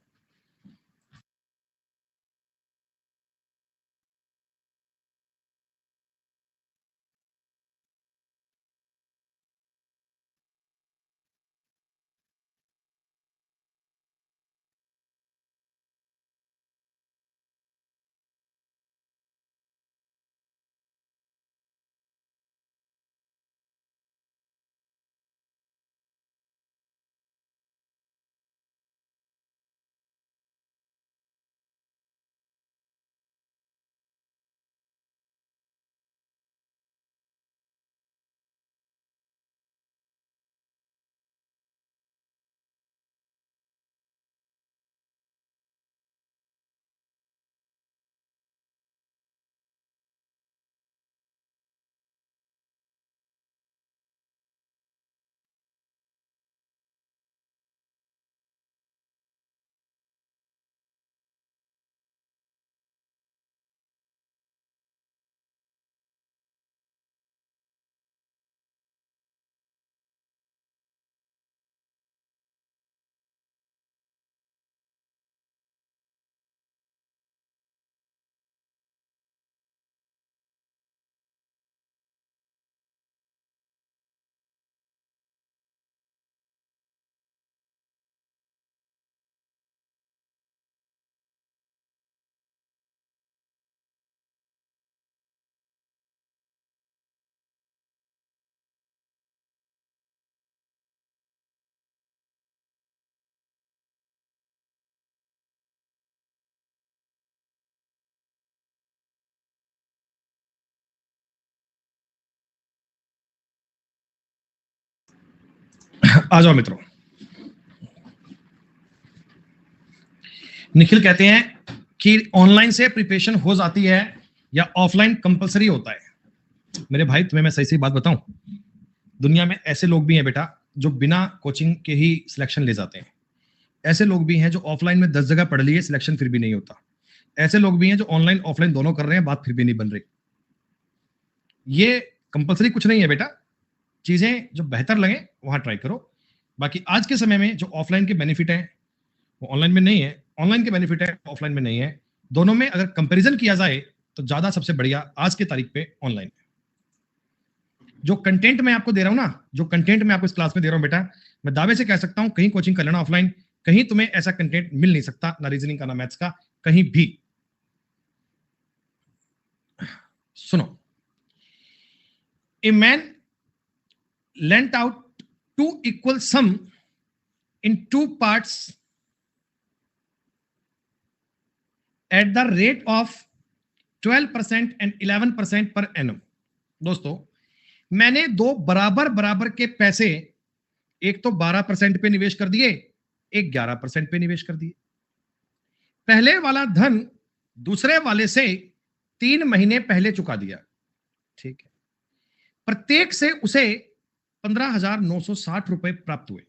आ जाओ मित्रों। निखिल कहते हैं कि ऑनलाइन से प्रिपरेशन हो जाती है या ऑफलाइन कंपलसरी होता है? मेरे भाई तुम्हें मैं सही सही बात बताऊं, दुनिया में ऐसे लोग भी हैं बेटा जो बिना कोचिंग के ही सिलेक्शन ले जाते हैं। ऐसे लोग भी हैं जो ऑफलाइन में 10 जगह पढ़ लिए, सिलेक्शन फिर भी नहीं होता। ऐसे लोग भी हैं जो ऑनलाइन ऑफलाइन दोनों कर रहे हैं, बात फिर भी नहीं बन रही। ये कंपलसरी कुछ नहीं है बेटा, चीजें जो बेहतर लगे वहां ट्राई करो। बाकी आज के समय में जो ऑफलाइन के बेनिफिट है वो ऑनलाइन में नहीं है, ऑनलाइन के बेनिफिट है ऑफलाइन में नहीं है। दोनों में अगर कंपैरिजन किया जाए तो ज्यादा सबसे बढ़िया आज के तारीख पे ऑनलाइन। जो कंटेंट मैं आपको दे रहा हूं ना, जो कंटेंट मैं आपको इस क्लास में दे रहा हूं बेटा, मैं दावे से कह सकता हूं कहीं कोचिंग कर लेना ऑफलाइन, कहीं तुम्हें ऐसा कंटेंट मिल नहीं सकता, ना रीजनिंग का ना मैथ्स का, कहीं भी। सुनो, a man lent out two equal sum in two parts at the rate of 12% and 11% per annum. दोस्तों, मैंने दो बराबर बराबर के पैसे, एक तो 12% पे निवेश कर दिए, एक 11% पे निवेश कर दिए। पहले वाला धन दूसरे वाले से 3 महीने पहले चुका दिया, ठीक है, प्रत्येक से उसे 15,960 रुपए प्राप्त हुए।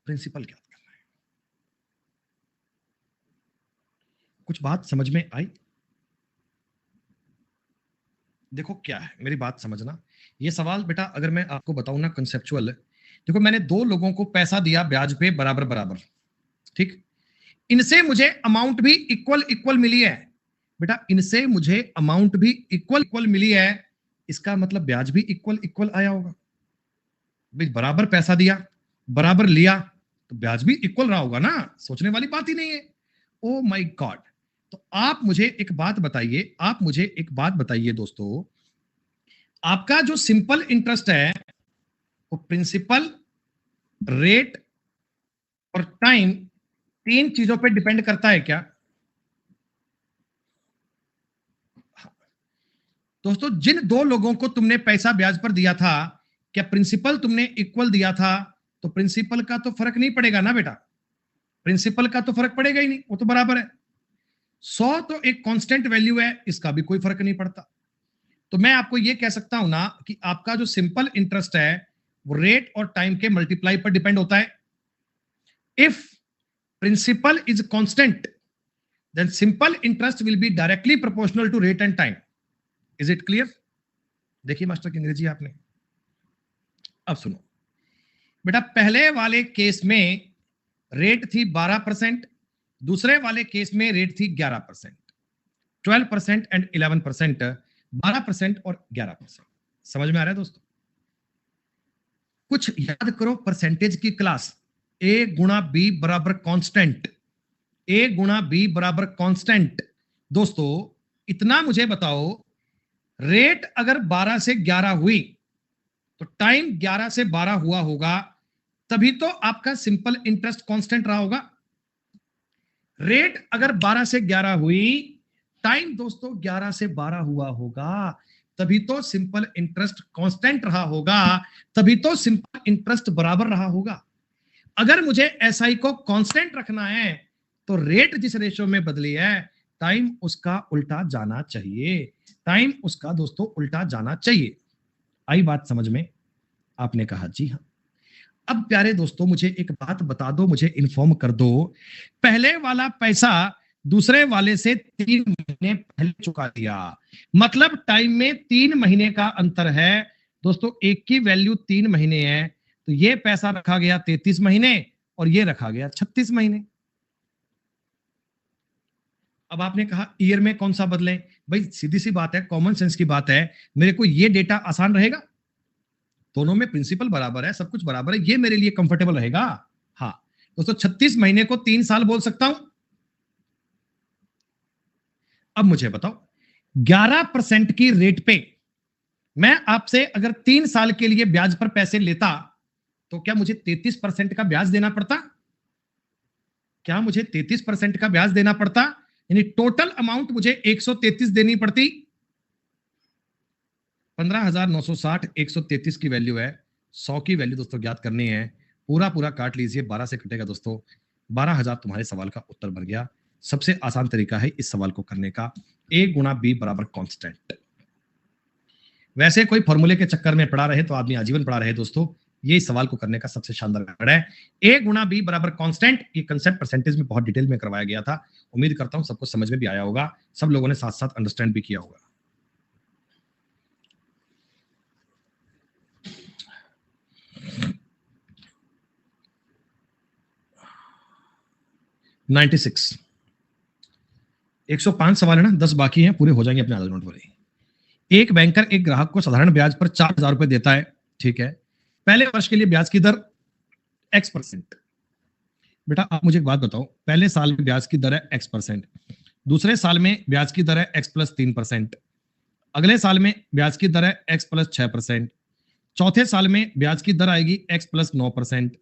प्रिंसिपल क्या करना है? कुछ बात समझ में आई? देखो क्या है, मेरी बात समझना। ये सवाल बेटा अगर मैं आपको बताऊं ना कंसेप्चुअल, देखो मैंने दो लोगों को पैसा दिया ब्याज पे बराबर बराबर, ठीक, इनसे मुझे अमाउंट भी इक्वल इक्वल मिली है बेटा, इनसे मुझे अमाउंट भी इक्वल इक्वल मिली है, इसका मतलब ब्याज भी इक्वल इक्वल आया होगा भाई। बराबर पैसा दिया, बराबर लिया, तो ब्याज भी इक्वल रहा होगा ना, सोचने वाली बात ही नहीं है। Oh my God. तो आप मुझे एक बात बताइए, आप मुझे एक बात बताइए दोस्तों, आपका जो सिंपल इंटरेस्ट है वो प्रिंसिपल, रेट और टाइम तीन चीजों पे डिपेंड करता है क्या? दोस्तों जिन दो लोगों को तुमने पैसा ब्याज पर दिया था, क्या प्रिंसिपल तुमने इक्वल दिया था? तो प्रिंसिपल का तो फर्क नहीं पड़ेगा ना बेटा, प्रिंसिपल का तो फर्क पड़ेगा ही नहीं, वो तो बराबर है। 100 तो एक कांस्टेंट वैल्यू है, इसका भी कोई फर्क नहीं पड़ता। तो मैं आपको यह कह सकता हूं ना कि आपका जो सिंपल इंटरेस्ट है वो रेट और टाइम के मल्टीप्लाई पर डिपेंड होता है। If principal is constant then simple interest will be directly proportional to rate and time. Is it clear? देखिए मास्टर की अंग्रेजी आपने। अब सुनो बेटा, पहले वाले केस में रेट थी 12%, दूसरे वाले केस में रेट थी 11%, 12% एंड 11%, 12% और 11%। समझ में आ रहा है दोस्तों? कुछ याद करो परसेंटेज की क्लास। ए गुणा बी बराबर कांस्टेंट, ए गुणा बी बराबर कांस्टेंट। दोस्तों इतना मुझे बताओ, रेट अगर 12 से 11 हुई तो टाइम 11 से 12 हुआ होगा, तभी तो आपका सिंपल इंटरेस्ट कांस्टेंट रहा होगा। रेट अगर 12 से 11 हुई, टाइम दोस्तों 11 से 12 हुआ होगा, तभी तो सिंपल इंटरेस्ट कांस्टेंट रहा होगा, तभी तो सिंपल इंटरेस्ट बराबर रहा होगा। अगर मुझे एसआई को कांस्टेंट रखना है तो रेट जिस रेशो में बदली है, टाइम उसका उल्टा जाना चाहिए, टाइम उसका दोस्तों उल्टा जाना चाहिए। आई बात समझ में? आपने कहा जी हां। अब प्यारे दोस्तों मुझे एक बात बता दो, मुझे इन्फॉर्म कर दो, पहले वाला पैसा दूसरे वाले से 3 महीने पहले चुका दिया, मतलब टाइम में 3 महीने का अंतर है दोस्तों, एक की वैल्यू 3 महीने है, तो ये पैसा रखा गया 33 महीने और ये रखा गया 36 महीने। अब आपने कहा ईयर में कौन सा बदले? भाई सीधी सी बात है, कॉमन सेंस की बात है, मेरे को ये डेटा आसान रहेगा, दोनों में प्रिंसिपल बराबर है, सब कुछ बराबर है, ये मेरे लिए कंफर्टेबल रहेगा। हाँ दोस्तों 36 महीने को 3 साल बोल सकता हूं। अब मुझे बताओ 11% की रेट पे मैं आपसे अगर 3 साल के लिए ब्याज पर पैसे लेता तो क्या मुझे 33% का ब्याज देना पड़ता? क्या मुझे 33% का ब्याज देना पड़ता? यानी टोटल अमाउंट मुझे 133 देनी पड़ती। 15,960 133 की वैल्यू है, 100 की वैल्यू दोस्तों ज्ञात करनी है, पूरा पूरा काट लीजिए, 12 से कटेगा दोस्तों, 12,000 तुम्हारे सवाल का उत्तर बन गया। सबसे आसान तरीका है इस सवाल को करने का, ए गुणा बी बराबर कांस्टेंट। वैसे कोई फॉर्मूले के चक्कर में पड़ा रहे तो आदमी आजीवन पड़ा रहे दोस्तों, ये इस सवाल को करने का सबसे शानदार मेथड है। ए गुणा बी बराबर कांस्टेंट, ये कंसेप्ट परसेंटेज में बहुत डिटेल में करवाया गया था, उम्मीद करता हूं सबको समझ में भी आया होगा, सब लोगों ने साथ साथ अंडरस्टैंड भी किया होगा। नाइन्टी सिक्स 105 सवाल है ना, 10 बाकी हैं, पूरे हो जाएंगे अपने आधार नोट पर। एक बैंकर एक ग्राहक को साधारण ब्याज पर 4,000 रुपए देता है, ठीक है, पहले वर्ष के लिए ब्याज की दर x%। बेटा आप मुझे एक बात बताओ, पहले साल में ब्याज की दर है x%, दूसरे साल में ब्याज की दर है x+3%, अगले साल में ब्याज की दर है x+6%, चौथे साल में ब्याज की दर आएगी x+9%,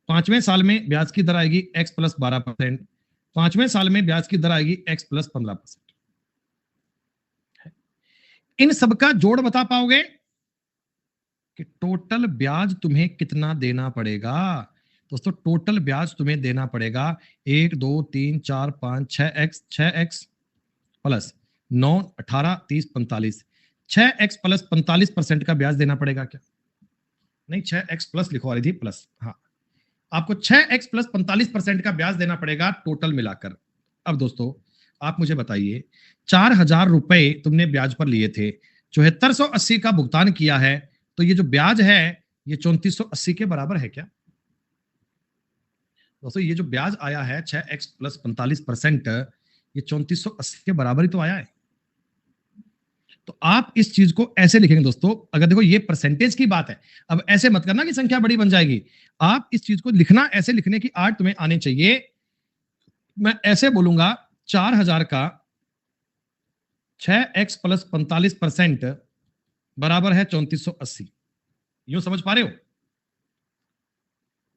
पांचवें साल में ब्याज की दर आएगी x+12%, पांचवें साल में ब्याज की दर आएगी x+15%। इन सबका जोड़ बता पाओगे कि टोटल ब्याज तुम्हें कितना देना पड़ेगा? दोस्तों टोटल ब्याज तुम्हें देना पड़ेगा 1 2 3 4 5 6x प्लस 9 18 30 45 6x प्लस 45% का ब्याज देना पड़ेगा क्या? नहीं 6x प्लस लिखवा रही थी प्लस, हाँ आपको 6x प्लस 45% का ब्याज देना पड़ेगा टोटल मिलाकर। अब दोस्तों आप मुझे बताइए 4,000 रुपए तुमने ब्याज पर लिए थे, 7480 का भुगतान किया है, तो ये जो ब्याज है ये 3480 के बराबर है क्या? दोस्तों ये जो ब्याज आया है 6x प्लस 45%, ये 3480 के बराबर ही तो आया है। तो आप इस चीज को ऐसे लिखेंगे दोस्तों, अगर देखो ये परसेंटेज की बात है, अब ऐसे मत करना कि संख्या बड़ी बन जाएगी, आप इस चीज को लिखना ऐसे लिखने की आर्ट तुम्हें आने चाहिए। मैं ऐसे बोलूंगा 4,000 का 6x प्लस 45% बराबर है 3480। यूं समझ पा रहे हो?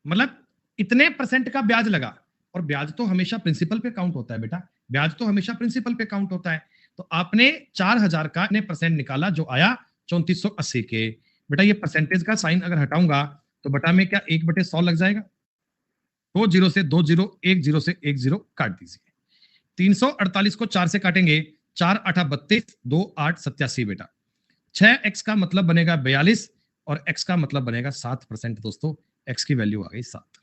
मतलब इतने परसेंट का ब्याज लगा, और ब्याज तो हमेशा प्रिंसिपल पे काउंट होता है बेटा, ब्याज तो हमेशा प्रिंसिपल पे काउंट होता है। तो आपने 4,000 का इतने परसेंट निकाला जो आया 3480 के। बेटा ये परसेंटेज का साइन अगर हटाऊंगा तो बटा में क्या 1/100 लग जाएगा? 2 से 2 जीरो, 1 जीरो से 1 जीरो काट दीजिए। 348 को 4 से काटेंगे, 4 8 32, 2 8 87 बेटा। 6x का मतलब बनेगा 42 और x का मतलब बनेगा 7%। दोस्तों x की वैल्यू आ गई 7।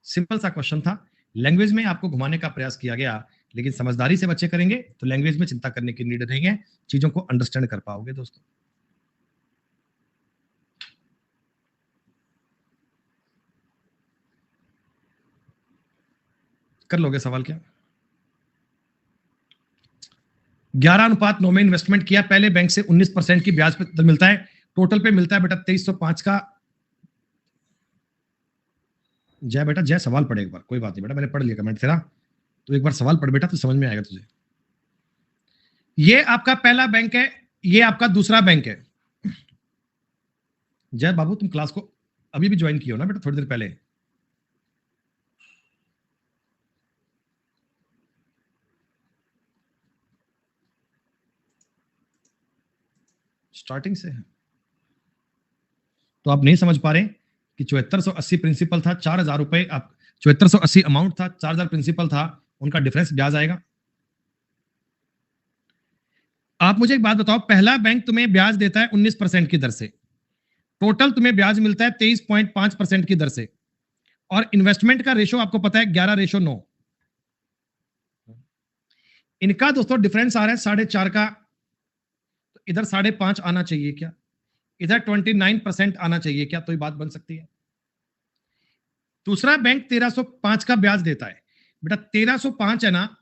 सिंपल सा क्वेश्चन था, लैंग्वेज में आपको घुमाने का प्रयास किया गया, लेकिन समझदारी से बच्चे करेंगे तो लैंग्वेज में चिंता करने की नीड नहीं है, चीजों को अंडरस्टैंड कर पाओगे दोस्तों। कर लोगे सवाल क्या? 11:9 में इन्वेस्टमेंट किया, पहले बैंक से 19% की ब्याज पे मिलता है, टोटल पे मिलता है बेटा 2305 का। जय बेटा जय, सवाल पढ़े एक बार, कोई बात नहीं बेटा, मैंने पढ़ लिया कमेंट तेरा, तो एक बार सवाल पढ़ बेटा तो समझ में आएगा तुझे। ये आपका पहला बैंक है, ये आपका दूसरा बैंक है। जय बाबू तुम क्लास को अभी भी ज्वाइन किया हो ना बेटा, थोड़ी देर पहले? स्टार्टिंग से है तो आप नहीं समझ पा रहे कि 7480 प्रिंसिपल था, 4,000 रुपए आप 7480 अमाउंट था, 4,000 प्रिंसिपल था, उनका डिफरेंस ब्याज आएगा। आप मुझे एक बात बताओ, पहला बैंक तुम्हें ब्याज देता है 19% की दर से, टोटल तुम्हें ब्याज मिलता है 23.5% की दर से, और इन्वेस्टमेंट का रेशो आपको पता है 11:9। इनका दोस्तों डिफरेंस आ रहा है 4.5 का, तो इधर 5.5 आना चाहिए क्या? इधर 29% आना चाहिए क्या? तो ये बात बन सकती है। दूसरा बैंक 1305 का ब्याज देता है बेटा, 1305 है ना,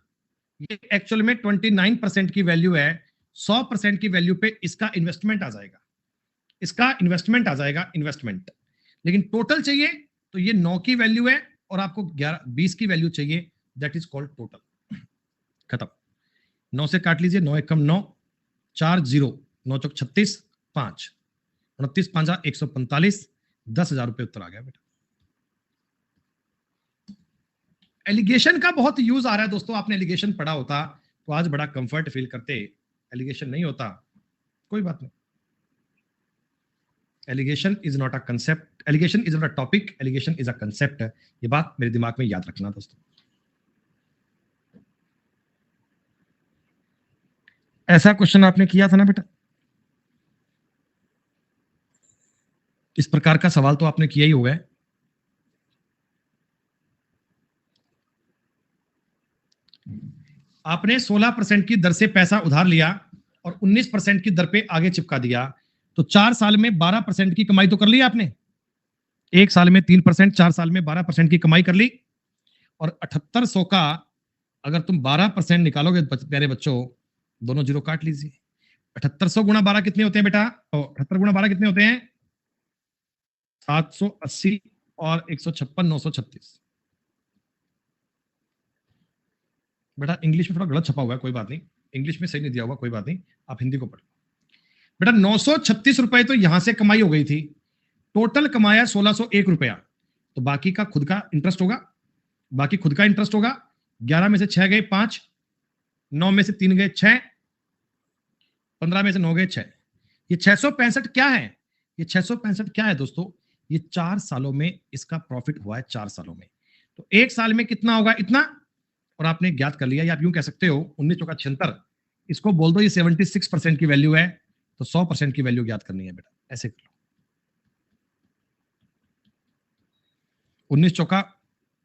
ये एक्चुअल में 29% की वैल्यू है, 100% की वैल्यू पे इसका इन्वेस्टमेंट आ जाएगा, इसका इन्वेस्टमेंट आ जाएगा, इन्वेस्टमेंट। लेकिन टोटल चाहिए तो ये 9 की वैल्यू है और आपको 20 की वैल्यू चाहिए, दैट इज कॉल्ड टोटल। खत्म। 9 से काट लीजिए, 9 एकम 9, 4 0, 9 चौक 36, 5 29 5 145, 10,000 रुपए उत्तर आ गया बेटा। एलिगेशन का बहुत यूज आ रहा है दोस्तों, आपने एलिगेशन पढ़ा होता तो आज बड़ा कंफर्ट फील करते, एलिगेशन नहीं होता कोई बात नहीं। Alligation is not a concept, alligation is not a topic, alligation is a concept. ये बात मेरे दिमाग में याद रखना दोस्तों। ऐसा क्वेश्चन आपने किया था ना बेटा, इस प्रकार का सवाल तो आपने किया ही होगा। आपने 16% की दर से पैसा उधार लिया और 19% की दर पे आगे चिपका दिया, तो 4 साल में 12% की कमाई तो कर ली आपने। 1 साल में 3%, 4 साल में 12% की कमाई कर ली। और 7800 का अगर तुम 12% निकालोगे प्यारे बच्चों, दोनों जीरो काट लीजिए। 7800 गुणा 12 कितने होते हैं बेटा? 78 गुणा 12 कितने होते हैं? 780 और 156, 936। बेटा इंग्लिश में थोड़ा गलत छपा हुआ है, कोई बात नहीं, इंग्लिश में सही नहीं दिया हुआ, कोई बात नहीं, आप हिंदी को पढ़। बेटा 936 रुपए तो यहां से कमाई हो गई थी, टोटल कमाया 1601 रुपया, तो बाकी का खुद का इंटरेस्ट होगा, बाकी खुद का इंटरेस्ट होगा। 11 में से 6 गए 5, 9 में से 3 गए 6, 15 में से 9 गए 6। ये 665 क्या है? ये 665 क्या है दोस्तों? ये 4 सालों में इसका प्रॉफिट हुआ है, 4 सालों में। तो 1 साल में कितना होगा? इतना। और आपने ज्ञात कर लिया, या आप यूं कह सकते हो 19 चौका 76, इसको बोल दो ये 76% की वैल्यू है, तो 100% की वैल्यू ज्ञात करनी है बेटा, ऐसे कर लो। 19 चौका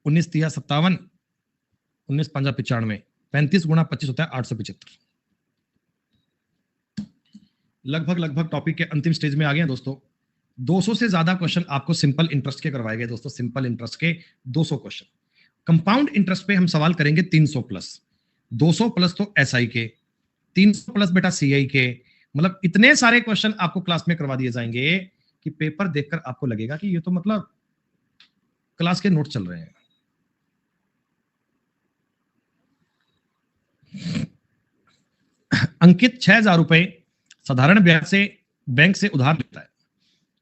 19 तिया 57, 19 पंजा 95, 35 गुणा 25 होता है 875। लगभग टॉपिक के अंतिम स्टेज में आ गए हैं दोस्तों। 200 से ज्यादा क्वेश्चन आपको सिंपल इंटरेस्ट के करवाए गए दोस्तों, सिंपल इंटरेस्ट के 200 क्वेश्चन। कंपाउंड इंटरेस्ट पे हम सवाल करेंगे 300 प्लस, 200 प्लस तो एसआई के, 300 प्लस बेटा सीआई के। मतलब इतने सारे क्वेश्चन आपको क्लास में करवा दिए जाएंगे कि पेपर देखकर आपको लगेगा कि ये तो मतलब क्लास के नोट चल रहे हैं। अंकित 6,000 रुपए साधारण ब्याज से बैंक से उधार लेता है,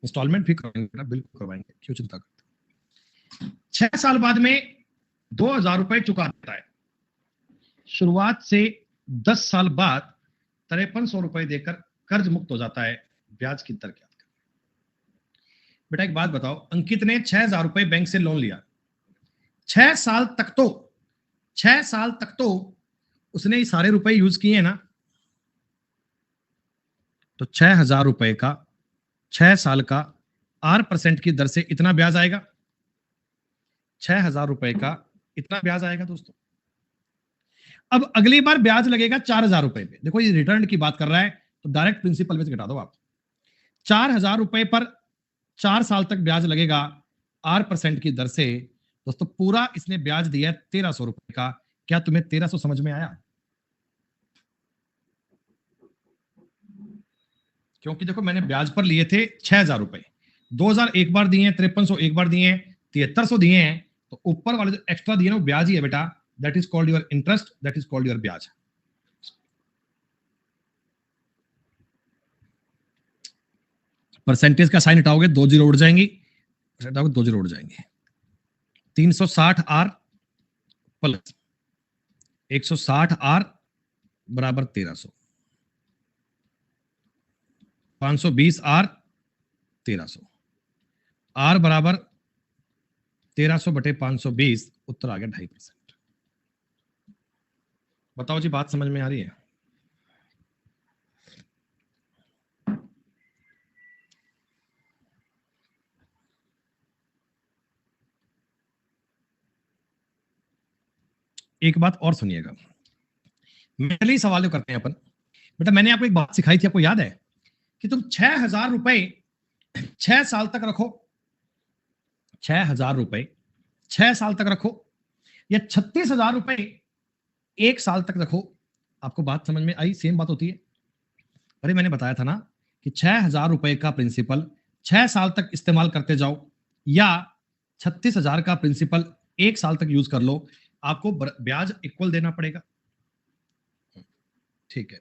इंस्टॉलमेंट भी करवाएंगे, बिल्कुल करवाएंगे, क्यों चिंता करते। 6 साल बाद में 2,000 रुपए चुका देता है, शुरुआत से 10 साल बाद 5300 रुपए देकर कर्ज मुक्त हो जाता है, ब्याज की दर क्या? बेटा एक बात बताओ, अंकित ने 6,000 रुपए बैंक से लोन लिया, 6 साल तक तो 6 साल तक तो उसने ये सारे रुपए यूज किए ना, तो 6,000 रुपए का 6 साल का 8% की दर से इतना ब्याज आएगा, 6,000 रुपए का इतना ब्याज आएगा दोस्तों। अब अगली बार ब्याज लगेगा 4,000 रुपए पे, देखो ये रिटर्न की बात कर रहा है, तो डायरेक्ट प्रिंसिपल में से घटा दो आप। 4,000 रुपए पर 4 साल तक ब्याज लगेगा 8% की दर से दोस्तों, पूरा इसने ब्याज दिया 1,300 रुपए का। क्या तुम्हें 1,300 समझ में आया? क्योंकि देखो मैंने ब्याज पर लिए थे 6,000 रुपए, 2,000 एक बार दिए, 5300 एक बार दिए, 7300 दिए हैं, तो ऊपर वाले जो एक्स्ट्रा दिए ना वो ब्याज ही है बेटा, that is called your interest, that is called your ब्याज। परसेंटेज का साइन हटाओगे 2 जीरो उड़ जाएंगी, हटाओगे 2 जीरो उड़ जाएंगे। 360 आर प्लस 160 आर बराबर 1,300, 520 आर 1,300, आर बराबर 1,300 बटे 520, उत्तर आ गया 2.5%। बताओ जी, बात समझ में आ रही है? एक बात और सुनिएगा, मेरे लिए सवाल जो करते हैं अपन, बेटा मैंने आपको एक बात सिखाई थी, आपको याद है कि तुम 6,000 रुपए 6 साल तक रखो, 6,000 रुपए 6 साल तक रखो, या 36,000 रुपए 1 साल तक रखो। आपको बात समझ में आई? सेम बात होती है। अरे मैंने बताया था ना कि 6,000 रुपए का प्रिंसिपल 6 साल तक इस्तेमाल करते जाओ, या 36,000 का प्रिंसिपल 1 साल तक यूज कर लो, आपको ब्याज इक्वल देना पड़ेगा। ठीक है।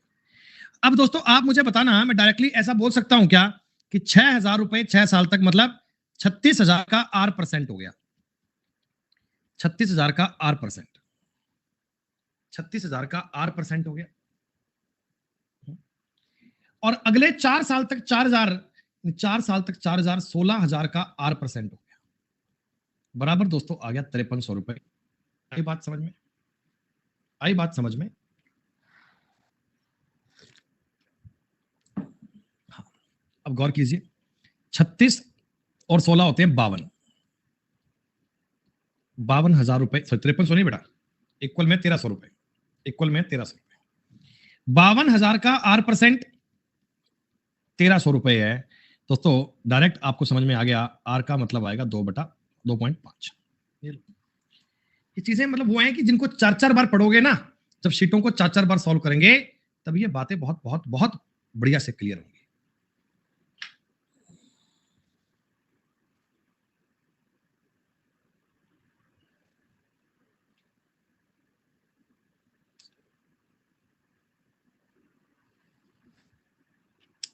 अब दोस्तों आप मुझे बताना, मैं डायरेक्टली ऐसा बोल सकता हूं क्या कि 6,000 रुपए 6 साल तक मतलब 36,000 का R% हो गया, 36,000 का R%, 36,000 का R% हो गया, और अगले 4 साल तक 4,000, 4 साल तक 4,000, 16,000 का R% हो गया, बराबर दोस्तों आ गया 5,300 रुपए। आई बात समझ में? आई बात समझ में? हाँ। अब गौर कीजिए, 36 और 16 होते हैं 52, 52,000 रुपए, 5300 नहीं बेटा, इक्वल में 1,300 रुपए, इक्वल में 1,300 रुपए, 52,000 का R% 1,300 रुपए है दोस्तों। डायरेक्ट आपको समझ में आ गया, आर का मतलब आएगा 2/2.5। ये चीजें मतलब वो हैं कि जिनको 4-4 बार पढ़ोगे ना, जब शीटों को 4-4 बार सॉल्व करेंगे, तब ये बातें बहुत बहुत बहुत बढ़िया से क्लियर होंगी।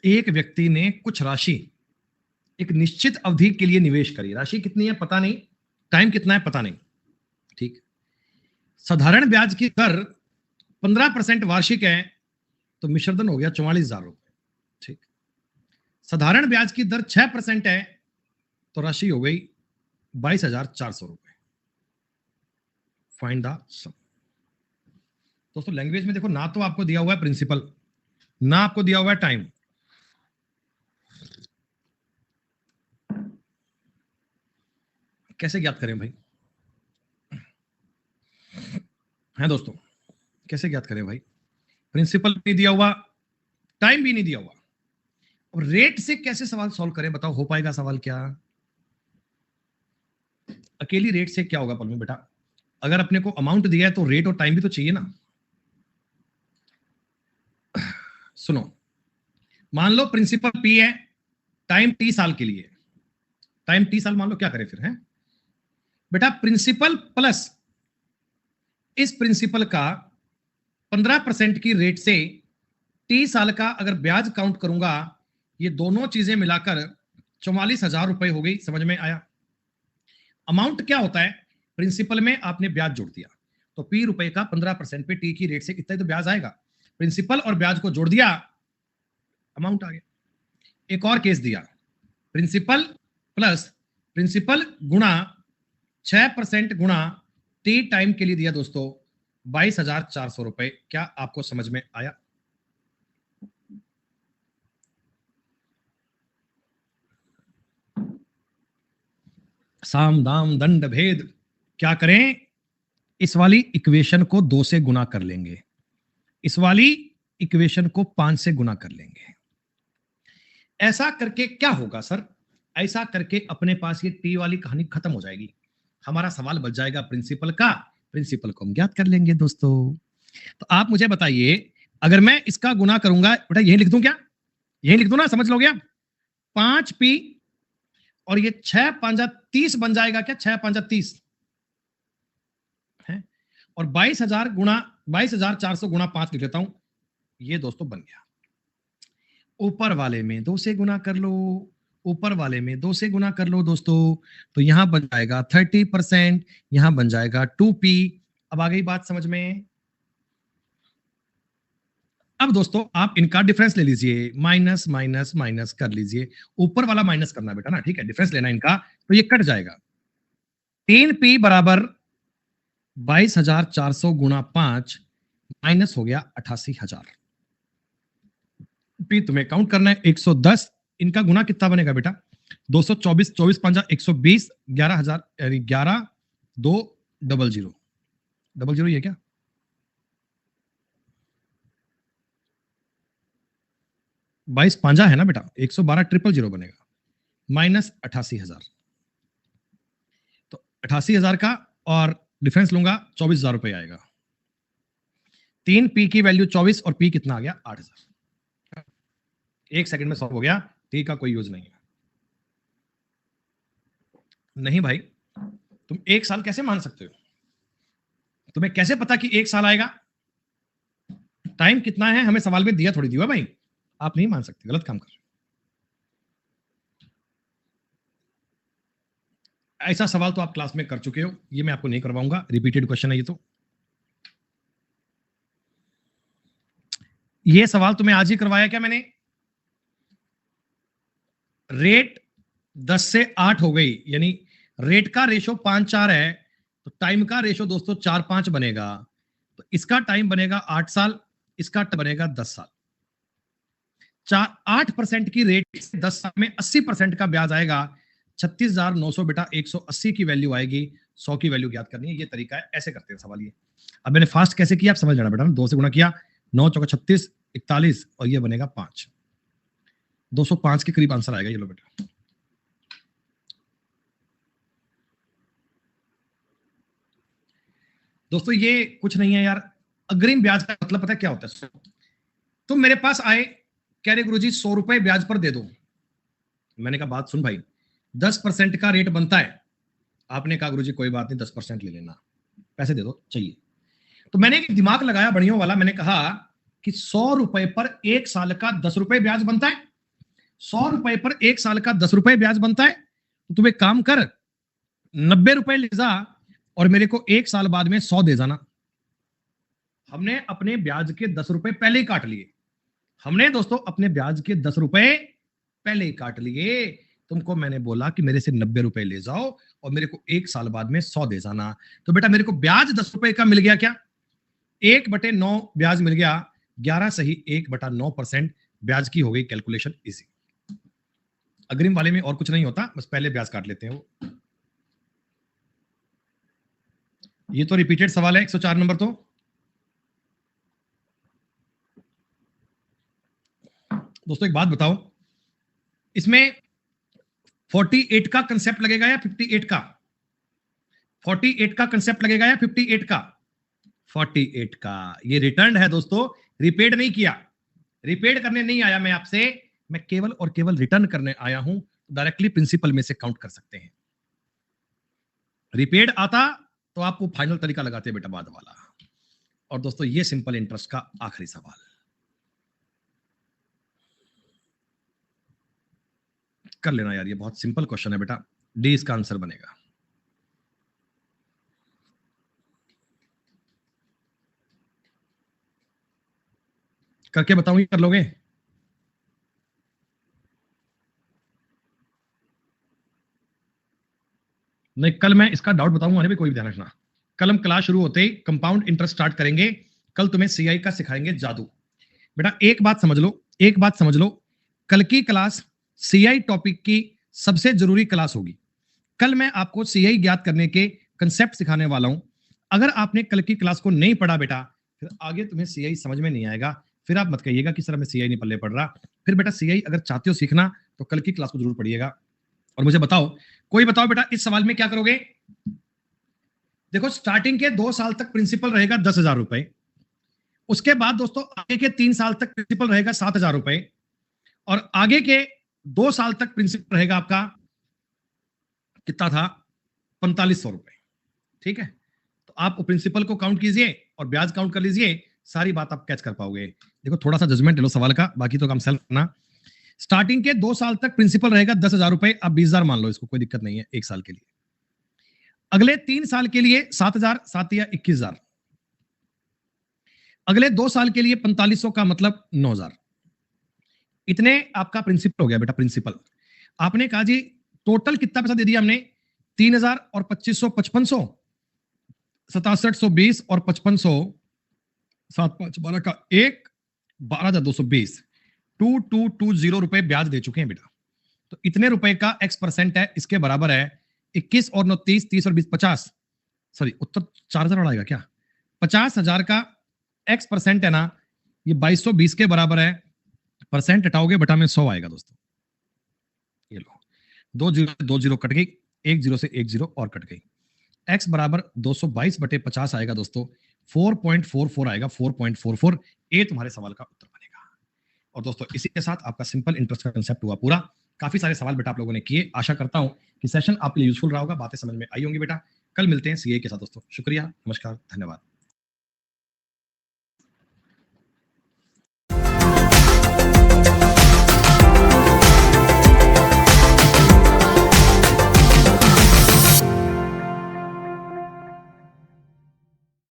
एक व्यक्ति ने कुछ राशि एक निश्चित अवधि के लिए निवेश करी, राशि कितनी है पता नहीं, टाइम कितना है पता नहीं, ठीक। साधारण ब्याज की दर 15% वार्षिक है, तो मिश्रधन हो गया 44,000 रुपए, ठीक। साधारण ब्याज की दर 6% है, तो राशि हो गई 22,400 रुपए। फाइंड द सम। दोस्तों लैंग्वेज में देखो, ना तो आपको दिया हुआ है प्रिंसिपल, ना आपको दिया हुआ है टाइम। कैसे ज्ञात करें भाई? है दोस्तों, कैसे ज्ञात करें भाई? प्रिंसिपल नहीं दिया हुआ, टाइम भी नहीं दिया हुआ, और रेट से कैसे सवाल सॉल्व करें? बताओ, हो पाएगा सवाल क्या? अकेली रेट से क्या होगा पल में बेटा? अगर अपने को अमाउंट दिया है तो रेट और टाइम भी तो चाहिए ना। सुनो, मान लो प्रिंसिपल पी है, टाइम टी साल के लिए, टाइम टी साल मान लो, क्या करें फिर? है बेटा, प्रिंसिपल प्लस इस प्रिंसिपल का 15% की रेट से टी साल का अगर ब्याज काउंट करूंगा, ये दोनों चीजें मिलाकर 44,000 रुपए हो गई। समझ में आया? अमाउंट क्या होता है? प्रिंसिपल में आपने ब्याज जोड़ दिया, तो पी रुपए का 15% पे टी की रेट से कितना ही तो ब्याज आएगा। प्रिंसिपल और ब्याज को जोड़ दिया, अमाउंट आ गया। एक और केस दिया, प्रिंसिपल प्लस प्रिंसिपल गुणा 6% गुणा टी टाइम के लिए दिया दोस्तों 22,400 रुपए। क्या आपको समझ में आया? साम दाम दंड भेद। क्या करें? इस वाली इक्वेशन को 2 से गुना कर लेंगे, इस वाली इक्वेशन को 5 से गुना कर लेंगे। ऐसा करके क्या होगा सर? ऐसा करके अपने पास ये टी वाली कहानी खत्म हो जाएगी, हमारा सवाल बच जाएगा प्रिंसिपल का। प्रिंसिपल को हम ज्ञात कर लेंगे दोस्तों। तो आप मुझे बताइए, अगर मैं इसका गुना करूंगा, बेटा यही लिख दूं क्या? यही लिख दूं ना, समझ लोगे आप? 5p और ये 6 5 30 बन जाएगा क्या? 6 5 30 है, और 22,000 गुणा 22,400 गुणा 5 लिख लेता हूं। ये दोस्तों बन गया। ऊपर वाले में 2 से गुना कर लो, ऊपर वाले में 2 से गुना कर लो दोस्तों, तो यहां बन जाएगा 30%, यहां बन जाएगा 2p। अब आ गई बात समझ में? अब दोस्तों आप इनका डिफरेंस ले लीजिए, माइनस माइनस माइनस कर लीजिए। ऊपर वाला माइनस करना बेटा ना, ठीक है? डिफरेंस लेना इनका, तो ये कट जाएगा। 3p बराबर 22,400 गुणा 5 माइनस हो गया 88,000। पी तुम्हें काउंट करना है 110। इनका गुना कितना बनेगा बेटा? 224, 24 5 120, 11,000 यानी 11 2 00 00, ये क्या? बाईस पांजा है ना बेटा, 112 000 बनेगा, माइनस 88,000। तो 88,000 का और डिफरेंस लूंगा 24,000 रुपए आएगा। 3p की वैल्यू 24 और p कितना आ गया? 8,000। एक सेकंड में सॉल्व हो गया, टी का कोई यूज नहीं है। नहीं भाई, तुम एक साल कैसे मान सकते हो? तुम्हें कैसे पता कि एक साल आएगा? टाइम कितना है हमें सवाल में दिया थोड़ी दिया भाई, आप नहीं मान सकते, गलत काम कर रहे हो। ऐसा सवाल तो आप क्लास में कर चुके हो, ये मैं आपको नहीं करवाऊंगा, रिपीटेड क्वेश्चन है ये। तो ये सवाल तुम्हें आज ही करवाया क्या मैंने? रेट 10 से 8 हो गई, यानी रेट का रेशो 5 4 है, तो टाइम का रेशो दोस्तों 4 5 बनेगा। तो इसका टाइम बनेगा 8 साल, इसका बनेगा 10 साल। 8% की रेट से 10 साल में 80% का ब्याज आएगा। 36,900 बेटा 180 की वैल्यू आएगी, 100 की वैल्यू ज्ञात करनी है। ये तरीका है, ऐसे करते हैं सवाल ये। अब मैंने फास्ट कैसे किया आप समझ जाना बेटा। 2 से गुणा किया, 9 चौका 36 41, और ये बनेगा 5। 205 के करीब आंसर आएगा ये लो बेटा। दोस्तों ये कुछ नहीं है यार, अग्रिम ब्याज का मतलब पता है क्या होता है? तुम मेरे पास आए, कह रहे गुरुजी 100 रुपए ब्याज पर दे दो। मैंने कहा बात सुन भाई, 10% का रेट बनता है। आपने कहा गुरुजी कोई बात नहीं, 10% ले लेना, पैसे दे दो चाहिए। तो मैंने एक दिमाग लगाया बढ़ियों वाला, मैंने कहा कि 100 रुपए पर एक साल का 10 रुपए ब्याज बनता है। 100 रुपए पर एक साल का 10 रुपए ब्याज बनता है, तो तुम एक काम कर, 90 रुपए ले जा और मेरे को एक साल बाद में 100 दे जाना। हमने अपने ब्याज के 10 रुपए पहले ही काट लिए। हमने दोस्तों अपने ब्याज के 10 रुपए पहले ही काट लिए। तुमको मैंने बोला कि मेरे से 90 रुपए ले जाओ और मेरे को 1 साल बाद में 100 दे जाना। तो बेटा मेरे को ब्याज 10 रुपए का मिल गया क्या? 1/9 ब्याज मिल गया। 11 सही 1/9% ब्याज की हो गई कैलकुलेशन इजी। अग्रिम वाले में और कुछ नहीं होता, बस पहले ब्याज काट लेते हैं वो। ये तो रिपीटेड सवाल है 104 नंबर। तो दोस्तों एक बात बताओ, इसमें 48 का कंसेप्ट लगेगा या 58 का? 48 का कंसेप्ट लगेगा या 58 का? 48 का। ये रिटर्न है दोस्तों, रिपेड नहीं किया, रिपेड करने नहीं आया मैं आपसे, मैं केवल और केवल रिटर्न करने आया हूं। डायरेक्टली प्रिंसिपल में से काउंट कर सकते हैं। रिपेड आता तो आप वो फाइनल तरीका लगाते बेटा बाद वाला। और दोस्तों ये सिंपल इंटरेस्ट का आखिरी सवाल, कर लेना यार, ये बहुत सिंपल क्वेश्चन है बेटा, डी इसका आंसर बनेगा। करके बताऊं, कर लोगे? नहीं, कल मैं इसका डाउट बताऊंगा, भी कोई भी ध्यान रखना। कल हम क्लास शुरू होते ही कंपाउंड इंटरेस्ट स्टार्ट करेंगे। कल तुम्हें सीआई का सिखाएंगे जादू। बेटा एक बात समझ लो, एक बात समझ लो, कल की क्लास सीआई टॉपिक की सबसे जरूरी क्लास होगी। कल मैं आपको सीआई ज्ञात करने के कंसेप्ट सिखाने वाला हूं। अगर आपने कल की क्लास को नहीं पढ़ा बेटा, फिर आगे तुम्हें सीआई समझ में नहीं आएगा। फिर आप मत कहिएगा कि सर हमें सीआई नहीं पल्ले पड़ रहा। फिर बेटा सीआई अगर चाहते हो सीखना तो कल की क्लास को जरूर पढ़िएगा। और मुझे बताओ, कोई बताओ बेटा इस सवाल में क्या करोगे? देखो स्टार्टिंग के 2 साल तक प्रिंसिपल रहेगा 10,000 रुपए। उसके बाद दोस्तों आगे के 3 साल तक प्रिंसिपल रहेगा 7,000 रुपए। और आगे के 2 साल तक प्रिंसिपल रहेगा आपका कितना था? 4500 रुपए। ठीक है, तो आप प्रिंसिपल को काउंट कीजिए और ब्याज काउंट कर लीजिए, सारी बात आप कैच कर पाओगे। देखो थोड़ा सा जजमेंट ले लो सवाल का, बाकी तो काम सेल्फ करना। स्टार्टिंग के 2 साल तक प्रिंसिपल रहेगा 10,000 रुपए, आप 20,000 मान लो इसको, कोई दिक्कत नहीं है 1 साल के लिए। अगले 3 साल के लिए 7,000, 7 या 21,000। अगले 2 साल के लिए 4500 का मतलब 9,000। इतने आपका प्रिंसिपल हो गया बेटा। प्रिंसिपल आपने कहा जी टोटल कितना पैसा दे दिया हमने? 3,000 और 2,500, 5,500, 6720 और 5,500, 7 5 12 का 1, 12,220, 2,220 रुपए ब्याज दे चुके हैं बेटा। तो इतने रुपए का x% है, इसके बराबर है 21 और 9 30, 30 और 20 50, सॉरी उत्तर 4,000 आएगा क्या? 50,000 का x% है ना, ये 2220 के बराबर है। परसेंट हटाओगे बेटा में 100 आएगा दोस्तों। ये लो, 2 जीरो 2 जीरो कट गई, 1 जीरो से 1 जीरो और कट गई। x बराबर 222/50 आएगा दोस्तों, 4.44 आएगा, 4.44। ये तुम्हारे सवाल का उत्तर बनेगा। और दोस्तों इसी के साथ आपका सिंपल इंटरेस्ट का कंसेप्ट हुआ पूरा। काफी सारे सवाल बेटा आप लोगों ने किए, आशा करता हूं कि सेशन आपके लिए यूजफुल रहा होगा, बातें समझ में आई होंगी बेटा। कल मिलते हैं सीए के साथ दोस्तों। शुक्रिया, नमस्कार, धन्यवाद।